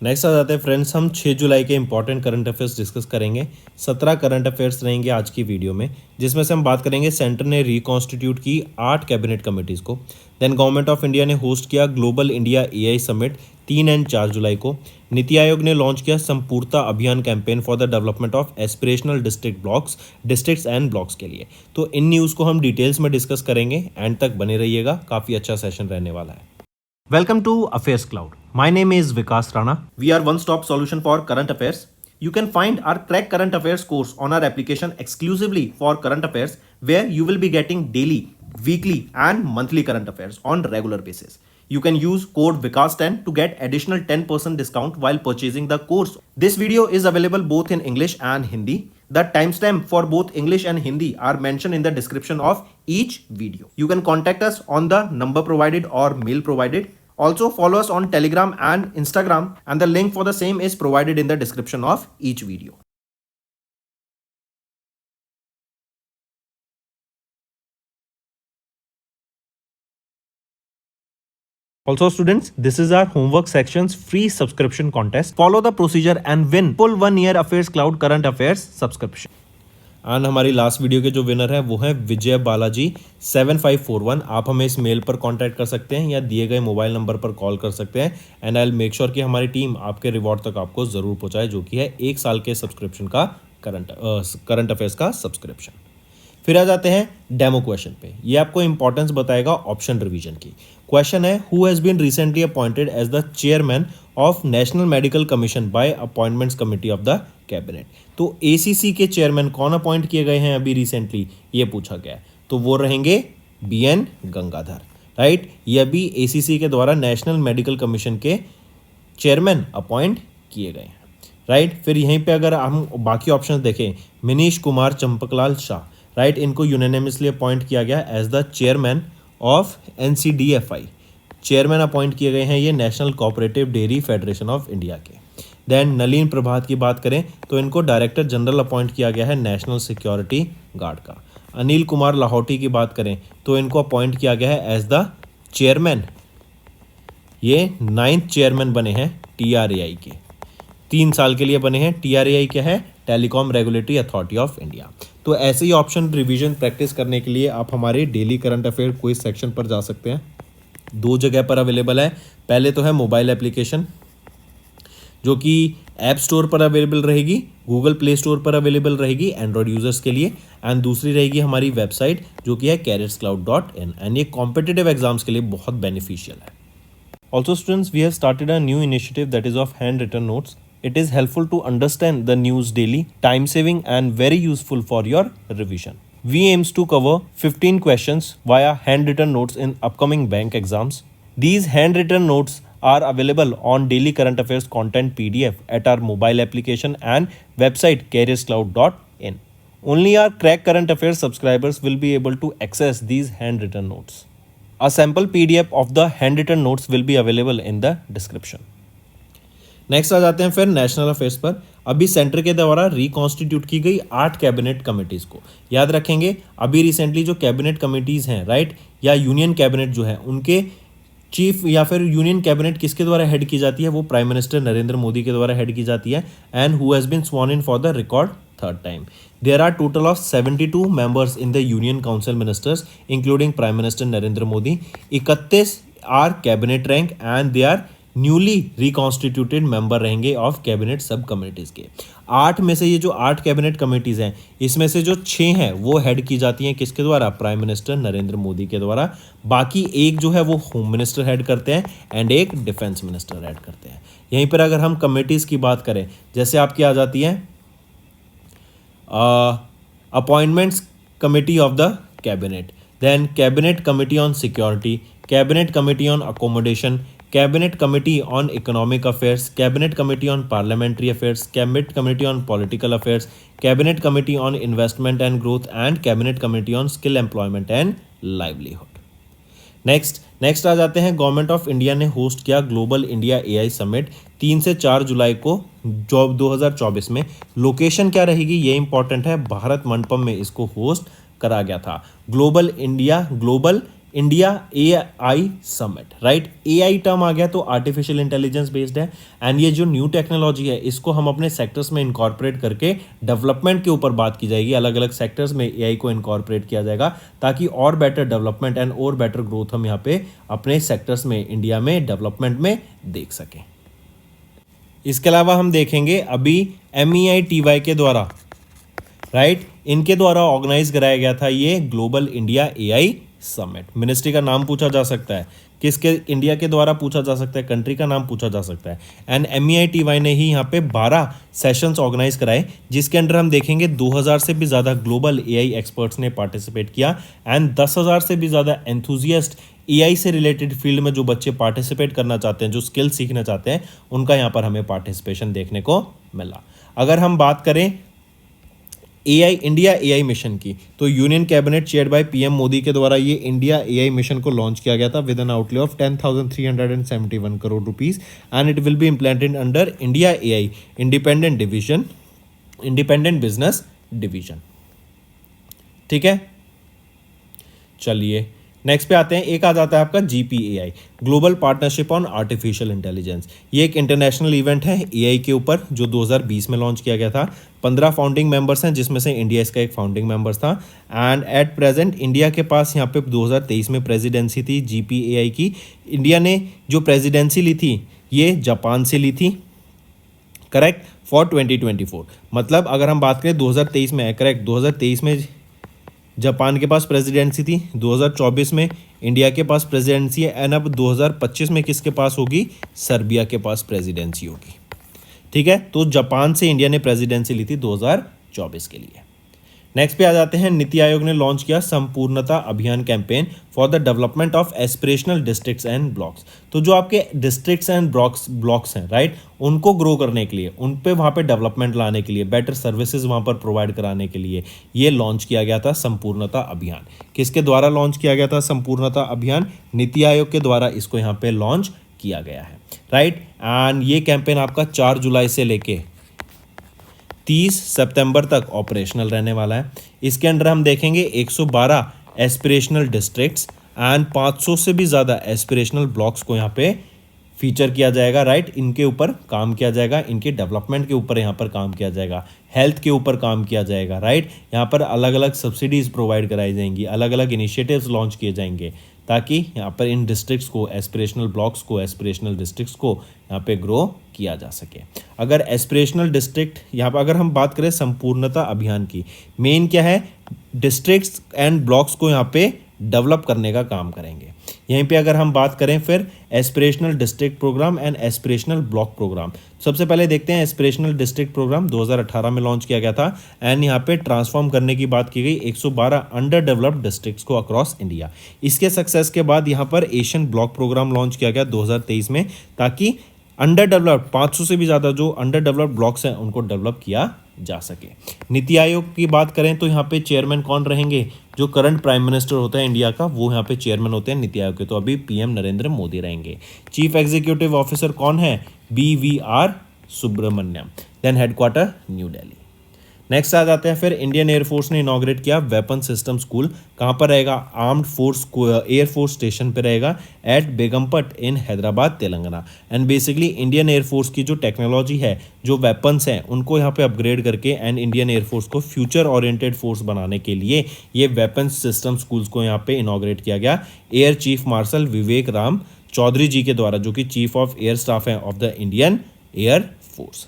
Next आ जाते हैं friends, हम 6 जुलाई के important current affairs discuss करेंगे। 17 current affairs रहेंगे आज की video में, जिसमें से हम बात करेंगे सेंटर ने रिकॉन्स्टिट्यूट की 8 कैबिनेट कमेटीज़ को। देन गवर्नमेंट ऑफ इंडिया ने होस्ट किया ग्लोबल इंडिया एआई समिट 3 और 4 जुलाई को। नीति आयोग ने लॉन्च किया Sampoornata Abhiyan campaign for the development of aspirational districts and blocks के लिए। तो इन न्यूज़ को हम डिटेल्स में डिस्कस करेंगे, एंड तक बने रहिएगा, काफ़ी अच्छा सेशन रहने वाला है। Welcome to Affairs Cloud. My name is Vikas Rana. We are one-stop solution for current affairs. You can find our Crack Current Affairs course on our application exclusively for current affairs, where you will be getting daily, weekly and monthly current affairs on regular basis. You can use code VIKAS10 to get additional 10% discount while purchasing the course. This video is available both in English and Hindi. The timestamp for both English and Hindi are mentioned in the description of each video. You can contact us on the number provided or mail provided. Also follow us on Telegram and Instagram, and the link for the same is provided in the description of each video. Also students, this is our homework section's free subscription contest. Follow the procedure and win full 1 year Affairs Cloud Current Affairs subscription. And हमारी last video के जो winner है वो है विजय बालाजी 7541। आप हमें इस mail पर कांटेक्ट कर सकते हैं या दिए गए मोबाइल नंबर पर कॉल कर सकते हैं, and I will make sure कि हमारी टीम आपके रिवॉर्ड तक आपको ज़रूर पहुंचाए, जो कि है 1 साल के सब्सक्रिप्शन का करंट अफेयर्स का सब्सक्रिप्शन। फिर आ जाते हैं डेमो क्वेश्चन पे। ये आपको इंपॉर्टेंस बताएगा ऑप्शन रिवीजन की। क्वेश्चन है, who has been recently appointed as the chairman of National Medical Commission by Appointments Committee of the Cabinet. तो एसीसी के चेयरमैन कौन अपॉइंट किए गए हैं अभी रिसेंटली, ये पूछा गया है। तो वो रहेंगे बीएन गंगाधर, राइट। ये अभी एसीसी के द्वारा नेशनल मेडिकल कमीशन के चेयरमैन अपॉइंट किए गए हैं, राइट। फिर यहीं पे अगर हम बाकी ऑप्शन देखें, मनीष कुमार चंपकलाल शाह, राइट, इनको यूनानिमसली अपॉइंट किया गया as the chairman of NCDFI. Chairman appoint किए गए हैं ये national cooperative dairy federation of India के। देन नलिन प्रभात की बात करें तो इनको डायरेक्टर जनरल अपॉइंट किया गया है नेशनल सिक्योरिटी गार्ड का। अनिल कुमार लाहौटी की बात करें तो इनको अपॉइंट किया गया है एज द चेयरमैन, ये 9th चेयरमैन बने हैं टीआरएआई के, 3 साल के लिए बने हैं। टीआरएआई क्या है, telecom regulatory authority of India. तो ऐसे ही ऑप्शन रिवीजन प्रैक्टिस करने के लिए आप हमारे daily current affair quiz section पर जा सकते हैं। 2 जगह पर अवेलेबल है। पहले तो है मोबाइल एप्लीकेशन, जो कि ऐप स्टोर पर अवेलेबल रहेगी, गूगल प्ले स्टोर पर अवेलेबल रहेगी एंड्रॉयड यूजर्स के लिए, एंड दूसरी रहेगी हमारी वेबसाइट जो कि है careerscloud.in, एंड ये कॉम्पिटिटिव एग्जाम्स के लिए बहुत बेनिफिशियल है। Also students, we have started a new initiative that is of hand written notes. It is helpful to understand the news daily, time saving and very useful for your revision. We aims to cover 15 questions via handwritten notes in upcoming bank exams. These handwritten notes are available on daily current affairs content PDF at our mobile application and website careerscloud.in. Only our Crack Current Affairs subscribers will be able to access these handwritten notes. A sample PDF of the handwritten notes will be available in the description. Next आ जाते हैं फिर national affairs पर। अभी centre के द्वारा reconstitute की गई 8 कैबिनेट कमिटीज को याद रखेंगे। अभी रिसेंटली जो कैबिनेट कमिटीज हैं राइट, या यूनियन कैबिनेट जो है, उनके चीफ या फिर यूनियन कैबिनेट किसके द्वारा हेड की जाती है? वो प्राइम मिनिस्टर नरेंद्र मोदी के द्वारा हेड की जाती है, and who has been sworn in for the record third time. There are total of 72 members in the Union Council Ministers, including Prime Minister Narendra Modi. 31 are cabinet rank and they are newly reconstituted member रहेंगे of cabinet sub committees के। 8 में से ये जो 8 cabinet committees हैं, इसमें से जो 6 हैं वो हेड की जाती हैं किसके द्वारा? प्राइम मिनिस्टर नरेंद्र मोदी के द्वारा। बाकी एक जो है वो होम मिनिस्टर हेड करते हैं एंड एक डिफेंस मिनिस्टर हेड करते हैं। यहीं पर अगर हम कमिटीज़ की बात करें, जैसे आपकी आ जाती है appointments committee of the cabinet, then cabinet committee on security, cabinet committee on accommodation, cabinet committee on economic affairs, cabinet committee on parliamentary affairs, cabinet committee on political affairs, cabinet committee on investment and growth and cabinet committee on skill employment and livelihood. Next आ जाते हैं, government of India ने host किया global India AI summit 3 से 4 जुलाई को 2024 में। Location क्या रहेगी ये इंपॉर्टेंट है, भारत मंडपम में इसको होस्ट करा गया था। Global India AI summit right. AI term आ गया तो आर्टिफिशियल इंटेलिजेंस बेस्ड है, एंड ये जो न्यू टेक्नोलॉजी है इसको हम अपने सेक्टर्स में इनकॉर्पोरेट करके डेवलपमेंट के ऊपर बात की जाएगी। अलग अलग सेक्टर्स में एआई को इनकॉर्पोरेट किया जाएगा ताकि और बेटर डेवलपमेंट एंड और बेटर ग्रोथ हम यहाँ पे अपने सेक्टर्स में इंडिया में डेवलपमेंट में देख सकें। इसके अलावा हम देखेंगे अभी MEITY के द्वारा राइट, इनके द्वारा ऑर्गेनाइज कराया गया था ये global India AI summit. Ministry का नाम पूछा जा सकता है, किसके? इंडिया के द्वारा पूछा जा सकता है, कंट्री का नाम पूछा जा सकता है। एंड MEITY ने ही यहाँ पे 12 सेशंस ऑर्गेनाइज कराए, जिसके अंडर हम देखेंगे 2000 से भी ज़्यादा ग्लोबल एआई एक्सपर्ट्स ने पार्टिसिपेट किया, एंड 10,000 से भी ज़्यादा एंथुजियास्ट एआई से रिलेटेड फील्ड में जो बच्चे पार्टिसिपेट करना चाहते हैं, जो स्किल सीखना चाहते हैं, उनका यहाँ पर हमें पार्टिसिपेशन देखने को मिला। अगर हम बात करें इंडिया एआई मिशन की, तो union cabinet chaired by PM Modi के द्वारा ये इंडिया एआई मिशन को लॉन्च किया गया था with N outlay of 10,371 crore rupees, and it will be implemented under India AI independent business division. ठीक है, चलिए नेक्स्ट पे आते हैं। एक आ जाता है आपका GPAI, global partnership on artificial intelligence. ये एक इंटरनेशनल इवेंट है एआई के ऊपर जो 2020 में लॉन्च किया गया था। 15 फाउंडिंग मेंबर्स हैं, जिसमें से इंडिया इसका एक फाउंडिंग मेंबर्स था। एंड एट प्रेजेंट इंडिया के पास यहाँ पे 2023 में प्रेसिडेंसी थी GPAI की। इंडिया ने जो प्रेसिडेंसी ली थी ये जापान से ली थी, करेक्ट, फॉर 2024। मतलब अगर हम बात करें 2023 में, करेक्ट, 2023 में जापान के पास प्रेसिडेंसी थी, 2024 में इंडिया के पास प्रेसिडेंसी है, एंड अब 2025 में किसके पास होगी? सर्बिया के पास प्रेसिडेंसी होगी। ठीक है, तो जापान से इंडिया ने प्रेसिडेंसी ली थी 2024 के लिए। नेक्स्ट पे आ जाते हैं, नीति आयोग ने लॉन्च किया Sampoornata Abhiyan campaign for the development of aspirational districts and blocks. तो जो आपके डिस्ट्रिक्ट्स एंड ब्लॉक्स हैं राइट, उनको ग्रो करने के लिए, उन पे वहाँ पे डेवलपमेंट लाने के लिए, बेटर सर्विसेज वहाँ पर प्रोवाइड कराने के लिए ये लॉन्च किया गया था संपूर्णता अभियान। किसके द्वारा लॉन्च किया गया था संपूर्णता अभियान? नीति आयोग के द्वारा इसको यहाँ पे लॉन्च किया गया है राइट। एंड ये कैंपेन आपका 4 जुलाई से लेके 30 सितंबर तक ऑपरेशनल रहने वाला है। इसके अंडर हम देखेंगे 112 एस्पिरेशनल डिस्ट्रिक्ट्स एंड 500 से भी ज़्यादा एस्पिरेशनल ब्लॉक्स को यहाँ पे फीचर किया जाएगा राइट। इनके ऊपर काम किया जाएगा, इनके डेवलपमेंट के ऊपर यहाँ पर काम किया जाएगा, हेल्थ के ऊपर काम किया जाएगा राइट। यहाँ पर अलग अलग सब्सिडीज़ प्रोवाइड कराई जाएंगी, अलग अलग इनिशिएटिव्स लॉन्च किए जाएंगे ताकि यहाँ पर इन डिस्ट्रिक्ट्स को, एस्पिरेशनल ब्लॉक्स को, एस्पिरेशनल डिस्ट्रिक्ट्स को यहाँ पे ग्रो किया जा सके। अगर एस्पिरेशनल डिस्ट्रिक्ट, यहाँ पर अगर हम बात करें संपूर्णता अभियान की, मेन क्या है? डिस्ट्रिक्ट्स एंड ब्लॉक्स को यहाँ पे डेवलप करने का काम करेंगे। यहीं पे अगर हम बात करें फिर aspirational district program and aspirational block program, सबसे पहले देखते हैं एस्पिरेशनल डिस्ट्रिक्ट प्रोग्राम 2018 में लॉन्च किया गया था, एंड यहाँ पे ट्रांसफॉर्म करने की बात की गई 112 अंडर डेवलप्ड डिस्ट्रिक्ट्स को अक्रॉस इंडिया। इसके सक्सेस के बाद यहाँ पर एशियन ब्लॉक प्रोग्राम लॉन्च किया गया 2023 में, ताकि अंडर डेवलप्ड 500 से भी ज़्यादा जो अंडर डेवलप्ड ब्लॉक्स हैं उनको डेवलप किया जा सके। नीति आयोग की बात करें तो यहाँ पे चेयरमैन कौन रहेंगे? जो करंट प्राइम मिनिस्टर होता है इंडिया का, वो यहाँ पे चेयरमैन होते हैं नीति आयोग के, तो अभी PM नरेंद्र मोदी रहेंगे। चीफ एग्जीक्यूटिव ऑफिसर कौन है? BVR Subrahmanyam. Then headquarter new Delhi. Next आ जाते हैं फिर इंडियन एयरफोर्स ने इनॉग्रेट किया वेपन सिस्टम स्कूल। कहाँ पर रहेगा? आर्म्ड फोर्स एयरफोर्स स्टेशन पे रहेगा at Begumpet in Hyderabad Telangana. And basically Indian air force की जो टेक्नोलॉजी है, जो वेपन्स हैं, उनको यहाँ पे अपग्रेड करके एंड इंडियन एयरफोर्स को फ्यूचर ओरिएंटेड फोर्स बनाने के लिए ये वेपन सिस्टम स्कूल्स को यहाँ पे इनॉग्रेट किया गया एयर चीफ मार्शल विवेक राम चौधरी जी के द्वारा, जो कि चीफ ऑफ एयर स्टाफ है of the Indian air force.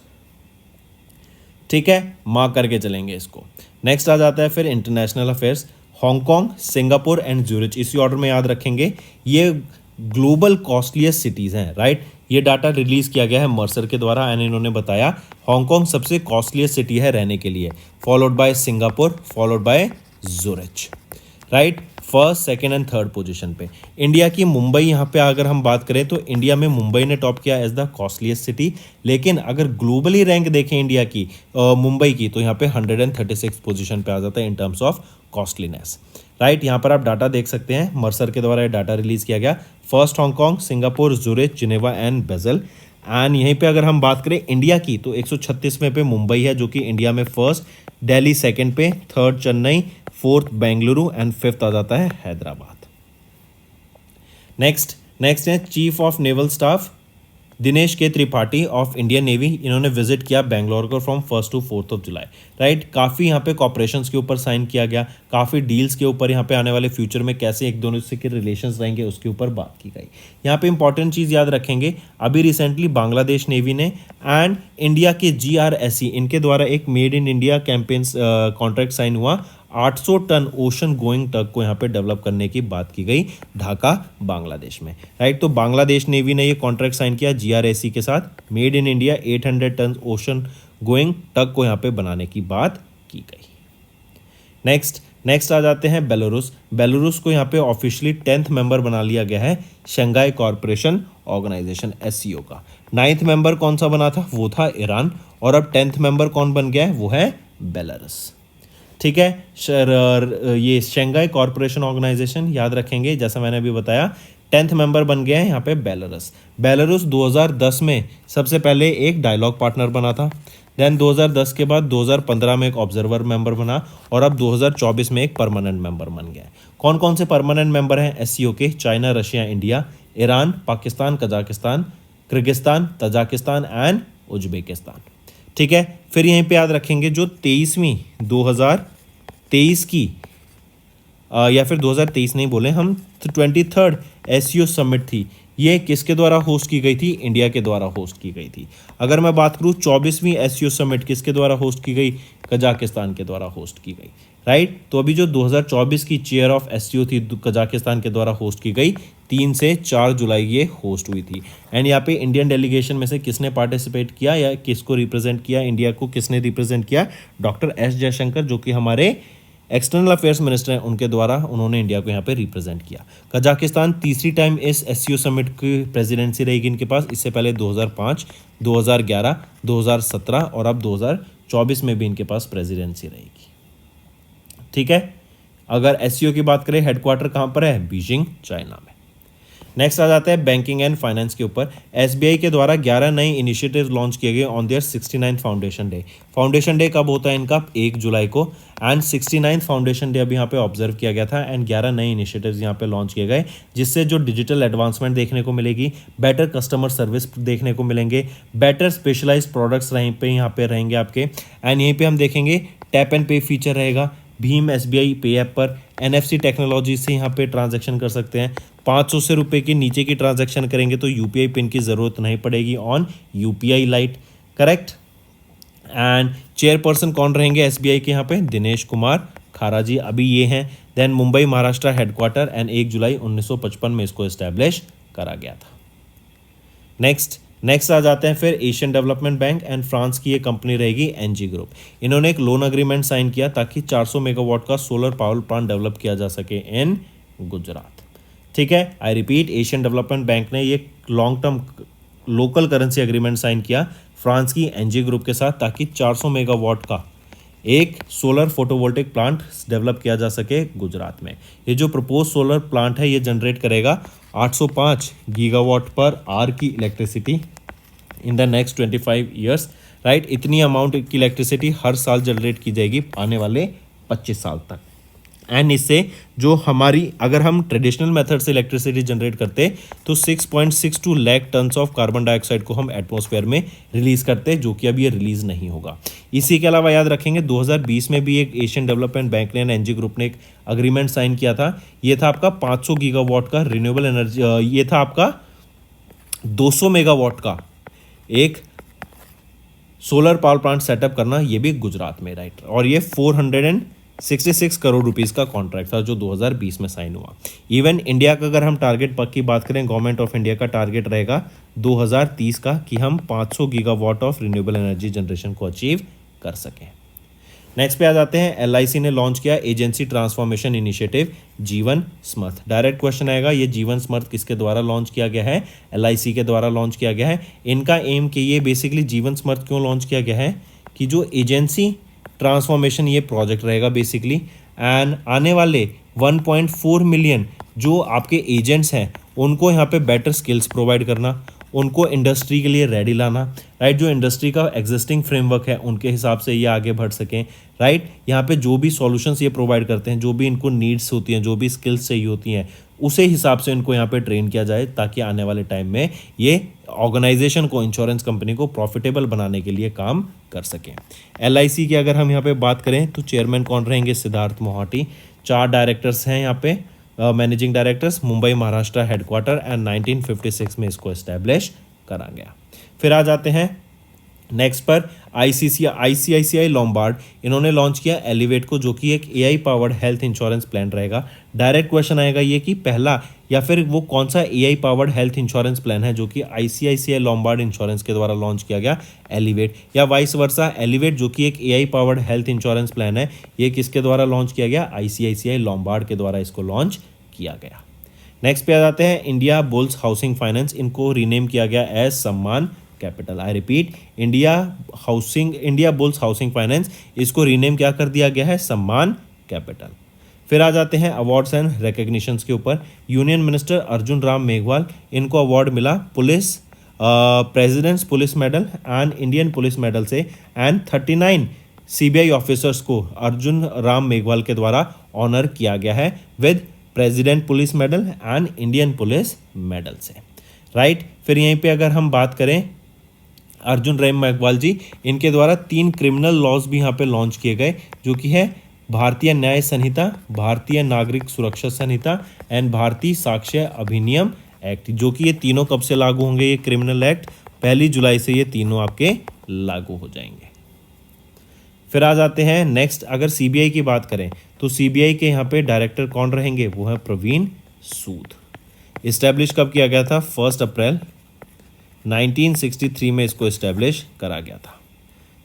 ठीक है, मार्क करके चलेंगे इसको। नेक्स्ट आ जाता है फिर international affairs. Hong Kong, Singapore and Zurich, इसी ऑर्डर में याद रखेंगे। ये ग्लोबल कॉस्टलीस्ट सिटीज़ हैं, राइट। ये डाटा रिलीज किया गया है मर्सर के द्वारा एंड इन्होंने बताया हांगकांग सबसे कॉस्टलीस्ट सिटी है रहने के लिए, followed by Singapore, followed by Zurich, right. First, second and third position पे इंडिया की मुंबई, यहाँ पे अगर हम बात करें तो इंडिया में मुंबई ने टॉप किया एज द कॉस्टलीस्ट सिटी। लेकिन अगर ग्लोबली रैंक देखें इंडिया की मुंबई की, तो यहाँ पे 136 पोजीशन पे आ जाता है इन टर्म्स ऑफ कॉस्टलीनेस, राइट। यहाँ पर आप डाटा देख सकते हैं, मर्सर के द्वारा ये डाटा रिलीज किया गया। First Hong Kong, Singapore, Zurich, Geneva and Basel. And यहीं पे अगर हम बात करें इंडिया की, तो 136वें पे मुंबई है जो कि इंडिया में फर्स्ट, दिल्ली सेकंड पे, third Chennai, fourth Bengaluru and fifth आ जाता है हैदराबाद। नेक्स्ट है chief of naval staff Dinesh K Tripathi of Indian navy. इन्होंने विजिट किया बेंगलोर को फ्रॉम 1 to 4 जुलाई, राइट। काफ़ी यहाँ पे कॉपरेशंस के ऊपर साइन किया गया, काफ़ी डील्स के ऊपर, यहाँ पे आने वाले फ्यूचर में कैसे एक दोनों से के रिलेशंस रहेंगे उसके ऊपर बात की गई। यहाँ पे इंपॉर्टेंट चीज़ याद रखेंगे, अभी रिसेंटली बांग्लादेश नेवी ने एंड इंडिया के GRSE इनके द्वारा एक made in India campaigns contract sign हुआ 800 टन ओशन गोइंग टग को यहाँ पे डेवलप करने की बात की गई ढाका बांग्लादेश में, राइट। तो बांग्लादेश नेवी ने ये कॉन्ट्रैक्ट साइन किया GRSE के साथ, made in India 800 ton ocean going tug को यहाँ पे बनाने की बात की गई। नेक्स्ट आ जाते हैं बेलारूस को यहाँ पे ऑफिशियली 10th मेंबर बना लिया गया है शंघाई कॉरपोरेशन ऑर्गेनाइजेशन SCO का। 9th मेंबर कौन सा बना था? वो था ईरान। और अब 10th मेंबर कौन बन गया है? वो है बेलारूस, ठीक है। ये शंघाई कॉरपोरेशन ऑर्गेनाइजेशन याद रखेंगे, जैसा मैंने अभी बताया 10th मेंबर बन गया है यहाँ पे बेलारूस 2010 में सबसे पहले एक डायलॉग पार्टनर बना था। देन 2010 के बाद 2015 में एक ऑब्जर्वर मेंबर बना और अब 2024 में एक परमानेंट मेंबर बन गया है। कौन कौन से परमानेंट मेंबर हैं SCO के? China, Russia, India, Iran, Pakistan, Kazakhstan, Kyrgyzstan, Tajikistan and Uzbekistan, ठीक है। फिर यहीं पे याद रखेंगे जो 2023 की या फिर 2023 नहीं बोले हम, 23rd SCO समिट थी, ये किसके द्वारा होस्ट की गई थी? इंडिया के द्वारा होस्ट की गई थी। अगर मैं बात करूँ 24वीं SCO समिट किसके द्वारा होस्ट की गई? कजाकिस्तान के द्वारा होस्ट की गई, राइट। तो अभी जो 2024 की चेयर ऑफ SCO थी कजाकिस्तान के द्वारा होस्ट की गई, 3 से 4 जुलाई ये होस्ट हुई थी। एंड यहाँ पे इंडियन डेलीगेशन में से किसने पार्टिसिपेट किया या किसको रिप्रेजेंट किया? इंडिया को किसने रिप्रेजेंट किया? डॉक्टर S जयशंकर, जो कि हमारे एक्सटर्नल अफेयर्स मिनिस्टर हैं, उनके द्वारा उन्होंने इंडिया को यहाँ पे रिप्रेजेंट किया। कजाकिस्तान तीसरी टाइम इस SCO समिट की प्रेसिडेंसी रहेगी इनके पास। इससे पहले 2005, 2011, 2017 और अब 2024 में भी इनके पास प्रेसिडेंसी रहेगी, ठीक है। अगर SCO की बात करें, हेडक्वार्टर कहाँ पर है? बीजिंग, चाइना में। नेक्स्ट आ जाता है बैंकिंग एंड फाइनेंस के ऊपर। SBI के द्वारा 11 नए इनिशिएटिव लॉन्च किए गए on their 69th foundation day. Foundation day कब होता है इनका? 1 जुलाई को। एंड 69th फाउंडेशन डे अभी यहाँ पे ऑब्जर्व किया गया था एंड 11 नए इनिशिएटिव्स यहाँ पे लॉन्च किए गए, जिससे जो डिजिटल एडवांसमेंट देखने को मिलेगी, बेटर कस्टमर सर्विस देखने को मिलेंगे, बेटर स्पेशलाइज्ड प्रोडक्ट्स यहाँ पे रहेंगे आपके। एंड यहीं पे हम देखेंगे टैप एंड पे फीचर रहेगा भीम SBI पे ऐप पर। NFC टेक्नोलॉजी से यहाँ पे ट्रांजैक्शन कर सकते हैं। 500 से रुपये के नीचे की ट्रांजैक्शन करेंगे तो UPI पिन की ज़रूरत नहीं पड़ेगी on UPI light, correct. And chairperson कौन रहेंगे SBI के यहाँ पे? दिनेश कुमार खारा जी, अभी ये हैं। Then Mumbai Maharashtra headquarter and 1 जुलाई 1955 में इसको इस्टेब्लिश करा गया था। नेक्स्ट आ जाते हैं फिर Asian Development Bank and France की ये कंपनी रहेगी NG ग्रुप। इन्होंने एक लोन अग्रीमेंट साइन किया ताकि 400 मेगावाट का सोलर पावर प्लांट डेवलप किया जा सके इन गुजरात, ठीक है। I repeat, Asian Development Bank ने ये long term local currency agreement sign किया फ्रांस की NG ग्रुप के साथ ताकि 400 मेगावाट का एक सोलर फोटोवोल्टिक प्लांट डेवलप किया जा सके गुजरात में। ये जो प्रपोज सोलर प्लांट है ये जनरेट करेगा 805 गीगावाट पर आवर की electricity in the next 25 years, right. इतनी अमाउंट की इलेक्ट्रिसिटी हर साल जनरेट की जाएगी आने वाले 25 साल तक। एंड इससे जो हमारी, अगर हम ट्रेडिशनल मेथड से इलेक्ट्रिसिटी जनरेट करते तो 6.62 lakh tons of carbon dioxide को हम एटमॉस्फेयर में रिलीज करते, जो कि अब ये रिलीज नहीं होगा। इसी के अलावा याद रखेंगे 2020 में भी एक एशियन डेवलपमेंट बैंक ने, एनजी ग्रुप ने एक अग्रीमेंट साइन किया था। ये था आपका 500 गीगावाट का रिन्यूएबल एनर्जी, ये था आपका 200 मेगावाट का एक सोलर पावर प्लांट सेटअप करना, ये भी गुजरात में, राइट। और ये 466 करोड़ रुपीस का कॉन्ट्रैक्ट था जो 2020 में साइन हुआ। इवन इंडिया का अगर हम टारगेट पक की बात करें, गवर्नमेंट ऑफ इंडिया का टारगेट रहेगा 2030 का कि हम 500 gigawatt of renewable energy generation को अचीव कर सकें। नेक्स्ट पे आ जाते हैं, एलआईसी ने लॉन्च किया एजेंसी ट्रांसफॉर्मेशन इनिशिएटिव जीवन समर्थ। डायरेक्ट क्वेश्चन आएगा, ये जीवन समर्थ किसके द्वारा लॉन्च किया गया है? एलआईसी के द्वारा लॉन्च किया गया है। इनका एम कि ये बेसिकली जीवन समर्थ क्यों लॉन्च किया गया है कि जो एजेंसी ट्रांसफॉर्मेशन ये प्रोजेक्ट रहेगा बेसिकली, एंड आने वाले 1.4 मिलियन जो आपके एजेंट्स हैं उनको यहाँ पे बेटर स्किल्स प्रोवाइड करना, उनको इंडस्ट्री के लिए रेडी लाना, राइट। जो इंडस्ट्री का एग्जिस्टिंग फ्रेमवर्क है उनके हिसाब से ये आगे बढ़ सकें, राइट। यहाँ पे जो भी सॉल्यूशंस ये प्रोवाइड करते हैं, जो भी इनको नीड्स होती हैं, जो भी स्किल्स चाहिए होती हैं, उसे हिसाब से इनको यहाँ पे ट्रेन किया जाए ताकि आने वाले टाइम में ये ऑर्गेनाइजेशन को, इंश्योरेंस कंपनी को प्रॉफिटेबल बनाने के लिए काम कर सकें। एलआईसी की अगर हम यहाँ पे बात करें तो चेयरमैन कौन रहेंगे? सिद्धार्थ मोहाटी। 4 डायरेक्टर्स हैं यहाँ पे, managing directors, Mumbai Maharashtra headquarter, and 1956 में इसको एस्टैब्लिश करा गया। फिर आ जाते हैं नेक्स्ट पर, आईसीआईसीआई लॉम्बार्ड, इन्होंने लॉन्च किया एलिवेट को, जो कि एक AI powered health insurance plan रहेगा। डायरेक्ट क्वेश्चन आएगा ये कि पहला या फिर वो कौन सा AI powered health insurance plan है जो कि आईसीआईसीआई लॉम्बार्ड इंश्योरेंस के द्वारा लॉन्च किया गया? एलिवेट। या वाइस वर्सा, एलिवेट जो कि एक AI powered health insurance plan है, ये किसके द्वारा लॉन्च किया गया? आईसीआईसीआई लॉम्बार्ड के द्वारा इसको लॉन्च किया गया। नेक्स्ट पे आ जाते हैं, इंडिया बुल्स हाउसिंग फाइनेंस, इनको रीनेम किया गया एज सम्मान capital. I repeat, India bulls housing finance, इसको रीनेम क्या कर दिया गया है? सम्मान कैपिटल। फिर आ जाते हैं अवार्ड्स एंड रिकग्निशंस के ऊपर। यूनियन मिनिस्टर अर्जुन राम मेघवाल, इनको अवार्ड मिला police presidents police medal and Indian police medal से, एंड 39 सीबीआई ऑफिसर्स को अर्जुन राम मेघवाल के द्वारा ऑनर किया गया है with president police medal and Indian police medal से, राइट। फिर यहीं पे अगर हम बात करें अर्जुन राम मेघवाल जी, इनके द्वारा 3 क्रिमिनल लॉज भी यहाँ पे लॉन्च किए गए, जो कि है भारतीय न्याय संहिता, भारतीय नागरिक सुरक्षा संहिता एंड भारतीय साक्ष्य अधिनियम एक्ट, जो कि ये तीनों कब से लागू होंगे? ये क्रिमिनल एक्ट 1 जुलाई से ये तीनों आपके लागू हो जाएंगे। फिर आ जाते हैं नेक्स्ट, अगर सीबीआई की बात करें तो सीबीआई के यहाँ पे डायरेक्टर कौन रहेंगे? वो है प्रवीण सूद। इस्टेब्लिश कब किया गया था? 1 अप्रैल 1963 में इसको इस्टेब्लिश करा गया था।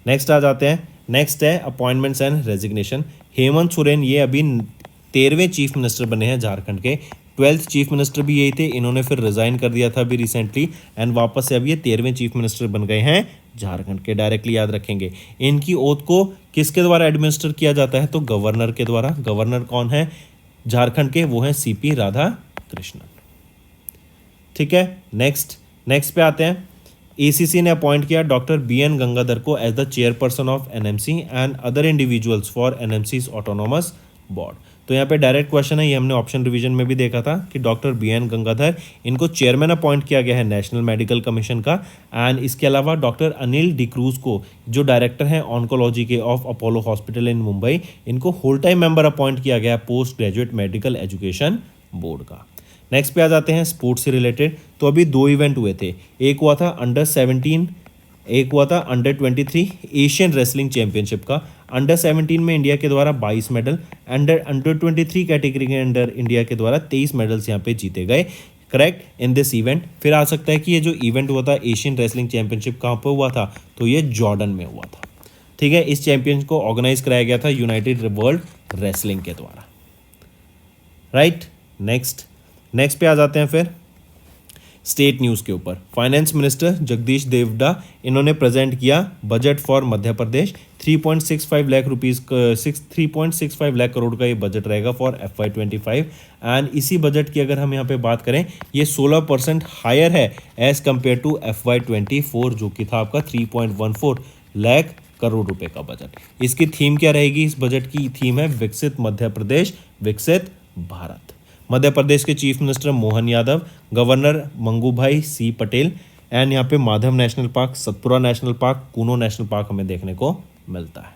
नेक्स्ट आ जाते हैं, नेक्स्ट है appointments and resignation. Hemant Soren ये अभी 13वें चीफ मिनिस्टर बने हैं झारखंड के। 12th चीफ मिनिस्टर भी यही थे, इन्होंने फिर रिजाइन कर दिया था अभी रिसेंटली, एंड वापस से अब ये 13वें चीफ मिनिस्टर बन गए हैं झारखंड के। डायरेक्टली याद रखेंगे, इनकी ओथ को किसके द्वारा एडमिनिस्टर किया जाता है? तो गवर्नर के द्वारा। गवर्नर कौन है झारखंड के? वो हैं सीपी राधा कृष्णन। ठीक है, नेक्स्ट पे आते हैं। एसीसी ने अपॉइंट किया डॉक्टर बीएन गंगाधर को as the chairperson of NMC and other individuals for NMC's autonomous board. तो यहाँ पे डायरेक्ट क्वेश्चन है, ये हमने ऑप्शन रिवीजन में भी देखा था कि डॉक्टर बीएन गंगाधर, इनको चेयरमैन अपॉइंट किया गया है नेशनल मेडिकल कमीशन का, एंड इसके अलावा डॉक्टर अनिल डिक्रूज को, जो डायरेक्टर हैं ऑन्कोलॉजी के of Apollo hospital in Mumbai, इनको होल टाइम मेंबर अपॉइंट किया गया post graduate medical education board का। नेक्स्ट पे आ जाते हैं स्पोर्ट्स से रिलेटेड। तो अभी 2 इवेंट हुए थे, एक हुआ था अंडर 17, एक हुआ था अंडर 23 एशियन रेसलिंग चैंपियनशिप का। अंडर 17 में इंडिया के द्वारा 22 मेडल, अंडर 23 कैटेगरी के अंडर इंडिया के द्वारा 23 मेडल्स यहाँ पे जीते गए, करेक्ट, इन दिस इवेंट। फिर आ सकता है कि ये जो इवेंट हुआ था एशियन रेसलिंग चैंपियनशिप कहाँ पर हुआ था? तो ये जॉर्डन में हुआ था। ठीक है, इस चैंपियनशिप को ऑर्गेनाइज कराया गया था यूनाइटेड वर्ल्ड रेसलिंग के द्वारा, राइट। नेक्स्ट पे आ जाते हैं। फिर स्टेट न्यूज़ के ऊपर फाइनेंस मिनिस्टर जगदीश देवड़ा इन्होंने प्रेजेंट किया budget for Madhya Pradesh 3.65 lakh rupees 3.65 lakh crore का ये बजट रहेगा फॉर FY25 एंड इसी बजट की अगर हम यहाँ पे बात करें ये 16% हायर है एज कम्पेयर टू FY24 जो कि था आपका 3.14 लाख करोड़ रुपए का बजट। इसकी थीम क्या रहेगी? इस बजट की थीम है विकसित मध्य प्रदेश विकसित भारत। मध्य प्रदेश के chief minister Mohan Yadav, governor Mangubhai C Patel and यहाँ पे Madhav national park, Satpura national park, Kuno national park हमें देखने को मिलता है।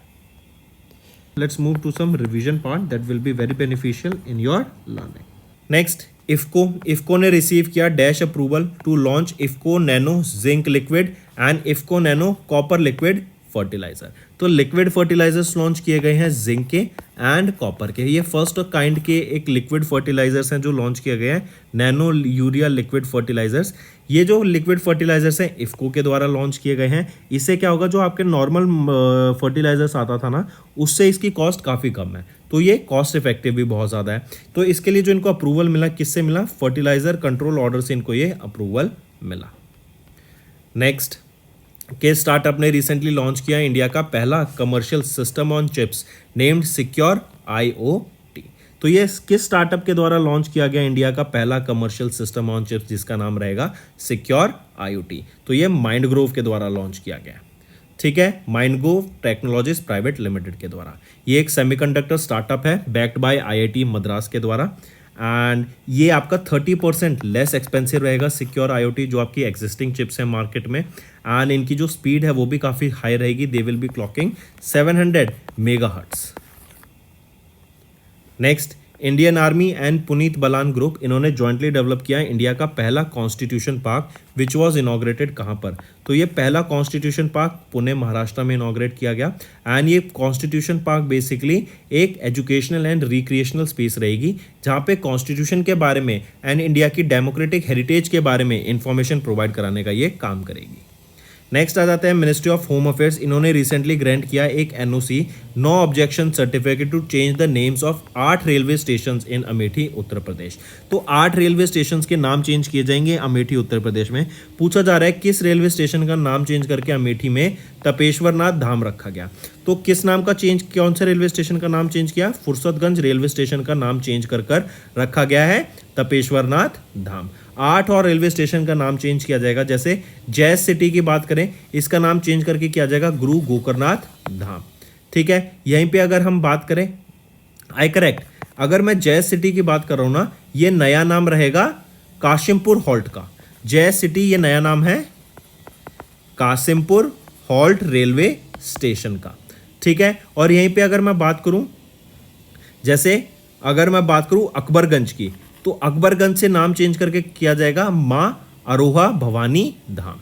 Let's move to some revision part that will be very beneficial in your learning. Next, IFFCO ने रिसीव किया dash approval to launch IFFCO nano zinc liquid and IFFCO nano copper liquid fertilizer. तो liquid fertilizers launch किए गए हैं zinc के and copper के। ये first kind के एक लिक्विड फर्टिलाइजर्स हैं जो लॉन्च किए गए हैं, नैनो यूरिया लिक्विड फर्टिलाइजर्स। ये जो लिक्विड फर्टिलाइजर्स हैं इफ्को के द्वारा लॉन्च किए गए हैं। इससे क्या होगा, जो आपके नॉर्मल फर्टिलाइजर्स आता था ना, उससे इसकी कॉस्ट काफ़ी कम है, तो ये कॉस्ट इफेक्टिव भी बहुत ज़्यादा है। तो इसके लिए जो इनको अप्रूवल मिला, किससे मिला? फर्टिलाइजर कंट्रोल ऑर्डर से इनको ये अप्रूवल मिला। नेक्स्ट, के स्टार्टअप ने रिसेंटली लॉन्च किया इंडिया का पहला commercial system on chips named secure IoT। तो ये किस स्टार्टअप के द्वारा लॉन्च किया गया इंडिया का पहला कमर्शियल सिस्टम ऑन चिप्स जिसका नाम रहेगा सिक्योर IoT? तो ये माइंडग्रोव के द्वारा लॉन्च किया गया। ठीक है, माइंडग्रोव टेक्नोलॉजीज प्राइवेट लिमिटेड के द्वारा। ये एक सेमीकंडक्टर स्टार्टअप है बैक्ड बाय IIT मद्रास के द्वारा एंड ये आपका 30% लेस एक्सपेंसिव रहेगा सिक्योर IoT जो आपकी एग्जिस्टिंग चिप्स हैं मार्केट में, एंड इनकी जो स्पीड है वो भी काफ़ी हाई रहेगी। They will be clocking 700 megahertz. Next, Indian army and Puneet Balan group इन्होंने जॉइंटली डेवलप किया इंडिया का पहला constitution park which was inaugurated कहाँ पर? तो ये पहला कॉन्स्टिट्यूशन पार्क पुणे महाराष्ट्र में इनॉग्रेट किया गया एंड ये कॉन्स्टिट्यूशन पार्क बेसिकली एक एजुकेशनल एंड रिक्रिएशनल स्पेस रहेगी जहाँ पे कॉन्स्टिट्यूशन के बारे में एंड इंडिया की डेमोक्रेटिक हेरिटेज के बारे में इंफॉर्मेशन प्रोवाइड कराने का ये काम करेगी। नेक्स्ट आ जाते हैं मिनिस्ट्री ऑफ होम अफेयर्स। इन्होंने रिसेंटली ग्रांट किया एक NOC no objection certificate to change the names of 8 railway stations in Amethi Uttar Pradesh. तो 8 रेलवे स्टेशंस के नाम चेंज किए जाएंगे अमेठी उत्तर प्रदेश में। पूछा जा रहा है किस रेलवे स्टेशन का नाम चेंज करके अमेठी में तपेश्वर नाथ धाम रखा गया। तो किस नाम का चेंज, कौन से रेलवे स्टेशन का नाम चेंज किया? फुर्सतगंज रेलवे स्टेशन का नाम चेंज कर रखा गया है तपेश्वर नाथ धाम। 8 और रेलवे स्टेशन का नाम चेंज किया जाएगा। जैसे जैस सिटी की बात करें, इसका नाम चेंज करके किया जाएगा गुरु गोकर्णनाथ धाम। ठीक है, यहीं पे अगर हम बात करें, आई करेक्ट, अगर मैं जैस सिटी की बात कर रहा हूं ना, ये नया नाम रहेगा काशिमपुर हॉल्ट का। जैस सिटी ये नया नाम है काशिमपुर हॉल्ट रेलवे स्टेशन का। ठीक है, और यहीं पे अगर मैं बात करूं, जैसे अगर मैं बात करूं अकबरगंज की, तो अकबरगंज से नाम चेंज करके किया जाएगा मां अरोहा भवानी धाम।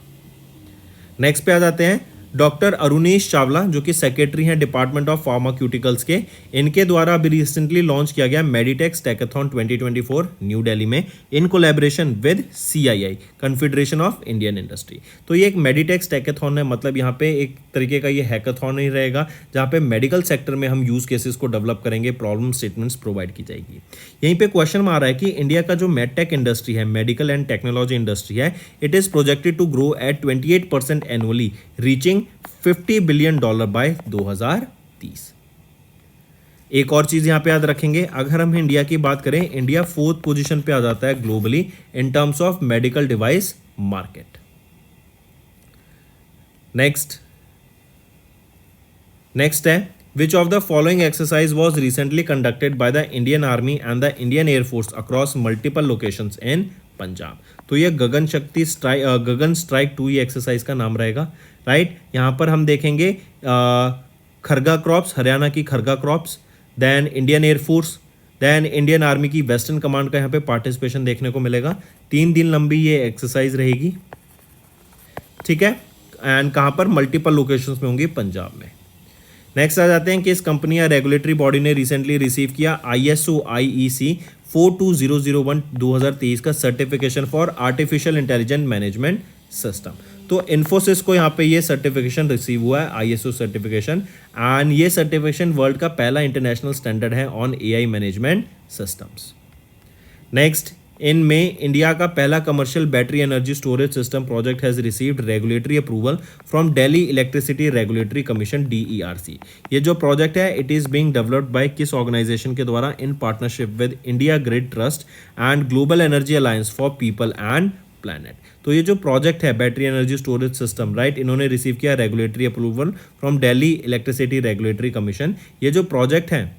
नेक्स्ट पे आ जाते हैं डॉक्टर अरुणेश चावला जो कि सेक्रेटरी हैं डिपार्टमेंट ऑफ फार्माक्यूटिकल्स के। इनके द्वारा अभी रिसेंटली लॉन्च किया गया मेडिटेक्स टैकाथॉन 2024 न्यू दिल्ली में in collaboration with CII confederation of Indian industry. तो ये एक मेडिटेक्स टैकाथॉन है, मतलब यहाँ पे एक तरीके का ये हैकाथॉन ही रहेगा जहाँ पे मेडिकल सेक्टर में हम यूज केसेस को डेवलप करेंगे, प्रॉब्लम स्टेटमेंट्स प्रोवाइड की जाएगी। यहीं पे क्वेश्चन आ रहा है कि इंडिया का जो मेडटेक इंडस्ट्री है, मेडिकल एंड टेक्नोलॉजी इंडस्ट्री है, it is projected to grow at 28% annually reaching $50 billion by 2030। एक और चीज यहां पे याद रखेंगे, अगर हम इंडिया की बात करें, इंडिया 4th पोजीशन पे आ जाता है globally in terms of medical device market. Next है which of the following exercise was recently conducted by the Indian army and the Indian air force across multiple locations in Punjab. तो ये गगन strike 2 ये exercise का नाम रहेगा। राइट, यहाँ पर हम देखेंगे खरगा क्रॉप्स, हरियाणा की Kharga crops, then Indian air force, then Indian army की वेस्टर्न कमांड का यहाँ पे पार्टिसिपेशन देखने को मिलेगा। 3 दिन लंबी ये एक्सरसाइज रहेगी। ठीक है, एंड कहाँ पर? मल्टीपल लोकेशंस में होंगी पंजाब में। नेक्स्ट आ जाते हैं कि इस कंपनी या रेगुलेटरी बॉडी ने रिसेंटली रिसीव किया ISO IEC 42001 2023 का certification for artificial intelligence management system. तो इन्फोसिस को यहाँ पे ये सर्टिफिकेशन रिसीव हुआ है, ISO सर्टिफिकेशन, एंड ये सर्टिफिकेशन वर्ल्ड का पहला इंटरनेशनल स्टैंडर्ड है on AI management systems. Next, इन में इंडिया का पहला commercial battery energy storage system project has received regulatory approval from Delhi electricity regulatory commission DERC। ये जो प्रोजेक्ट है it is being developed by किस ऑर्गेनाइजेशन के द्वारा? In partnership with India grid trust and global energy alliance for people and planet. तो ये जो project है battery energy storage system, right, इन्होंने रिसीव किया regulatory approval from Delhi electricity regulatory commission. ये जो प्रोजेक्ट है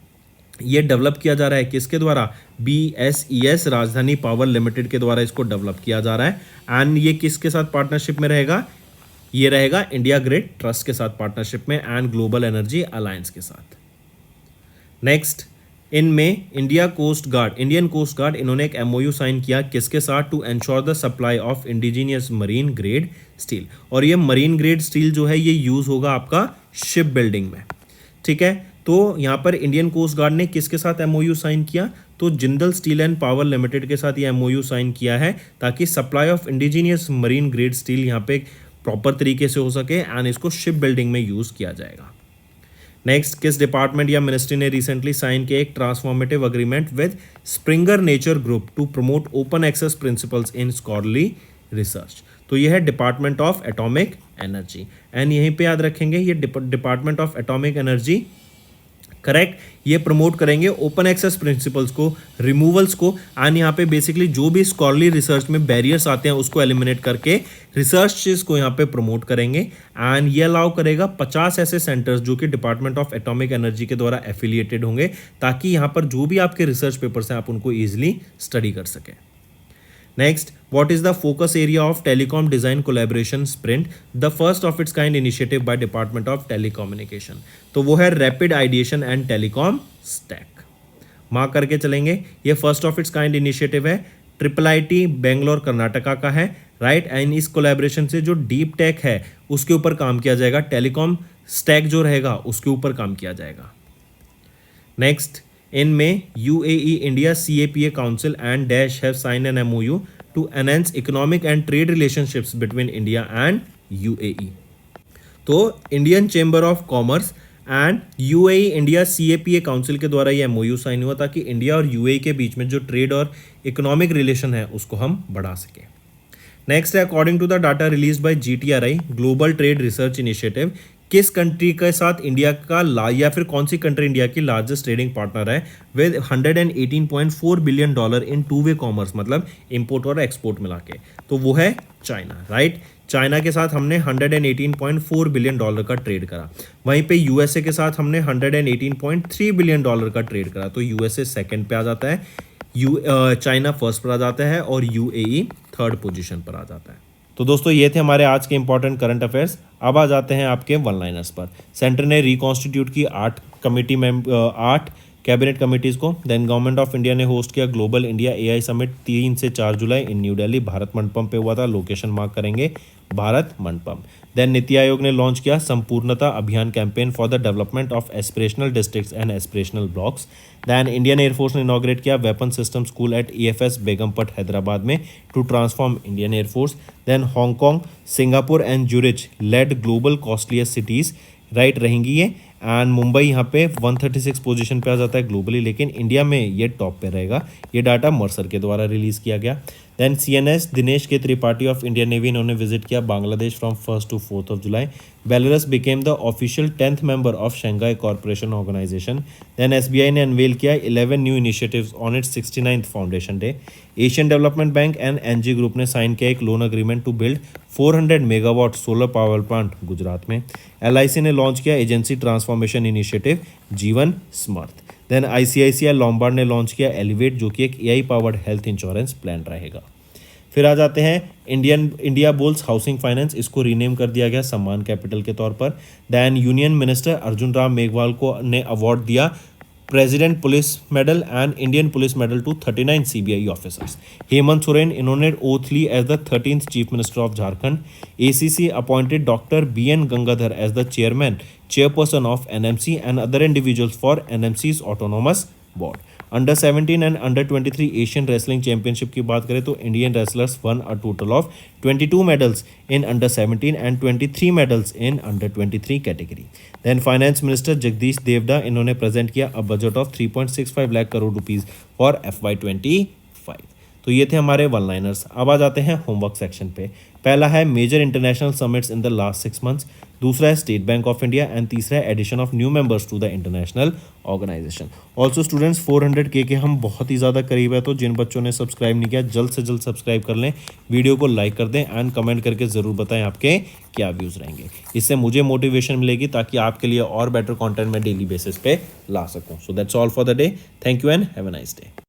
ये डेवलप किया जा रहा है किसके द्वारा? BSES राजधानी पावर लिमिटेड के द्वारा इसको डेवलप किया जा रहा है। एंड ये किसके साथ पार्टनरशिप में रहेगा? ये रहेगा इंडिया ग्रिड ट्रस्ट के साथ पार्टनरशिप में एंड ग्लोबल एनर्जी अलायंस के साथ। नेक्स्ट, इनमें इंडियन कोस्ट गार्ड इन्होंने एक MOU साइन किया किसके साथ? To ensure the supply of indigenous marine grade steel. और ये मरीन ग्रेड स्टील जो है ये यूज होगा आपका शिप बिल्डिंग में, ठीक है। तो यहाँ पर इंडियन कोस्ट गार्ड ने किसके साथ MOU साइन किया? तो Jindal steel and power limited के साथ ये MOU साइन किया है ताकि supply of indigenous marine grade steel यहाँ पे प्रॉपर तरीके से हो सके एंड इसको शिप बिल्डिंग में यूज किया जाएगा। नेक्स्ट, किस डिपार्टमेंट या मिनिस्ट्री ने रिसेंटली साइन किया एक transformative agreement with Springer Nature group to promote open access principles in scholarly research? तो यह है department of atomic energy. And यहीं पे याद रखेंगे ये department of atomic energy, correct, ये प्रमोट करेंगे ओपन एक्सेस प्रिंसिपल्स को, रिमूवल्स को, एंड यहाँ पे बेसिकली जो भी स्कॉलरली रिसर्च में बैरियर्स आते हैं उसको एलिमिनेट करके रिसर्च को यहाँ पे प्रमोट करेंगे। एंड ये अलाउ करेगा 50 ऐसे सेंटर्स जो कि डिपार्टमेंट ऑफ एटॉमिक एनर्जी के द्वारा एफिलिएटेड होंगे ताकि यहाँ पर जो भी आपके रिसर्च पेपर्स हैं आप उनको ईजिली स्टडी कर सकें। Next, what is the focus area of Telecom Design Collaboration Sprint, the first of its kind initiative by Department of Telecommunication? तो वो है Rapid Ideation and Telecom Stack। Mark करके चलेंगे, ये first of its kind initiative है, IIIT Bangalore Karnataka का है, right. And इस कोलैबोरेशन से जो डीप टेक है उसके ऊपर काम किया जाएगा, टेलीकॉम स्टैक जो रहेगा उसके ऊपर काम किया जाएगा। नेक्स्ट, इनमें UAE India CAPA council and dash have sign an MOU to enhance economic and trade relationships between India and UAE। तो Indian chamber of commerce and UAE India CAPA council के द्वारा ये MOU साइन हुआ ताकि India और UAE के बीच में जो ट्रेड और इकोनॉमिक रिलेशन है उसको हम बढ़ा सकें। नेक्स्ट है, according to the data release by GTRI global trade research initiative, किस कंट्री के साथ इंडिया का या फिर कौन सी कंट्री इंडिया की लार्जेस्ट ट्रेडिंग पार्टनर है with $118.4 billion in two way commerce, मतलब इंपोर्ट और एक्सपोर्ट मिला के? तो वो है चाइना, राइट। चाइना के साथ हमने $118.4 बिलियन का ट्रेड करा। वहीं पे USA के साथ हमने $118.3 बिलियन का ट्रेड करा। तो USA सेकंड पे आ जाता है, चाइना फर्स्ट पर आ जाता है और UAE थर्ड पोजीशन पर आ जाता है। तो दोस्तों ये थे हमारे आज के इंपॉर्टेंट करंट अफेयर्स। अब आ जाते हैं आपके वन लाइनर्स पर। सेंटर ने रिकॉन्स्टिट्यूट की 8 कैबिनेट कमिटीज़ को। देन गवर्नमेंट ऑफ इंडिया ने होस्ट किया ग्लोबल इंडिया AI समिट 3 से 4 जुलाई इन न्यू दिल्ली, भारत मंडपम पे हुआ था। लोकेशन मार्क करेंगे भारत मंडपम। देन नीति आयोग ने लॉन्च किया Sampoornata Abhiyan campaign for the development of aspirational districts and aspirational blocks. Then Indian air force ने इनॉग्रेट किया weapon system school at EFS Begumpet Hyderabad में to transform Indian air force. Then Hong Kong, Singapore and Zurich led global costliest cities, right रहेंगी ये। And Mumbai यहाँ पे 136 position पे आ जाता है ग्लोबली, लेकिन इंडिया में ये टॉप पे रहेगा। ये डाटा मर्सर के द्वारा रिलीज़ किया गया। Then CNS Dinesh K Tripathi of Indian navy इन्होंने विजिट किया Bangladesh from 1 to 4 July. Belarus became the official 10th member of Shanghai corporation organization. Then SBI ने अनवेल किया 11 new initiatives on its 69th foundation day. Asian Development Bank and NG group ने sign किया एक loan agreement to build 400 megawatt solar power plant Gujarat में। LIC ने launch किया agency transformation initiative Jeevan Samarth. Then ICICI Lombard ने launch किया elevate जो कि एक AI powered health insurance plan रहेगा। फिर आ जाते हैं इंडिया बुल्स हाउसिंग फाइनेंस, इसको रीनेम कर दिया गया सम्मान कैपिटल के तौर पर। Then union minister Arjun Ram Meghwal को ने अवार्ड दिया president police medal and Indian police medal to 39 CBI officers. Hemant Soren इन्होंने ओथ ली as the 13th chief minister of Jharkhand. ACC appointed doctor BN Gangadhar as the chairperson of NMC and other individuals for NMC's autonomous board. Under 17 and Under 23 Asian wrestling championship की बात करें तो Indian wrestlers won a total of 22 medals in Under 17 and 23 medals in Under 23 category. Then finance minister Jagdish Devda इन्होंने present किया a budget of 3.65 lakh crore rupees for FY25। तो ये थे हमारे वन लाइनर्स। अब आ जाते हैं होमवर्क सेक्शन पे। पहला है major international summits in the last 6 months, दूसरा है State Bank of India and तीसरा है addition of new members to the international organization. Also students 400K के हम बहुत ही ज़्यादा करीब है, तो जिन बच्चों ने सब्सक्राइब नहीं किया जल्द से जल्द सब्सक्राइब कर लें, वीडियो को लाइक कर दें एंड कमेंट करके ज़रूर बताएं आपके क्या व्यूज़ रहेंगे। इससे मुझे मोटिवेशन मिलेगी ताकि आपके लिए और बेटर कंटेंट मैं डेली बेसिस पे ला सकूं। So that's all for the day. Thank you and have a nice day.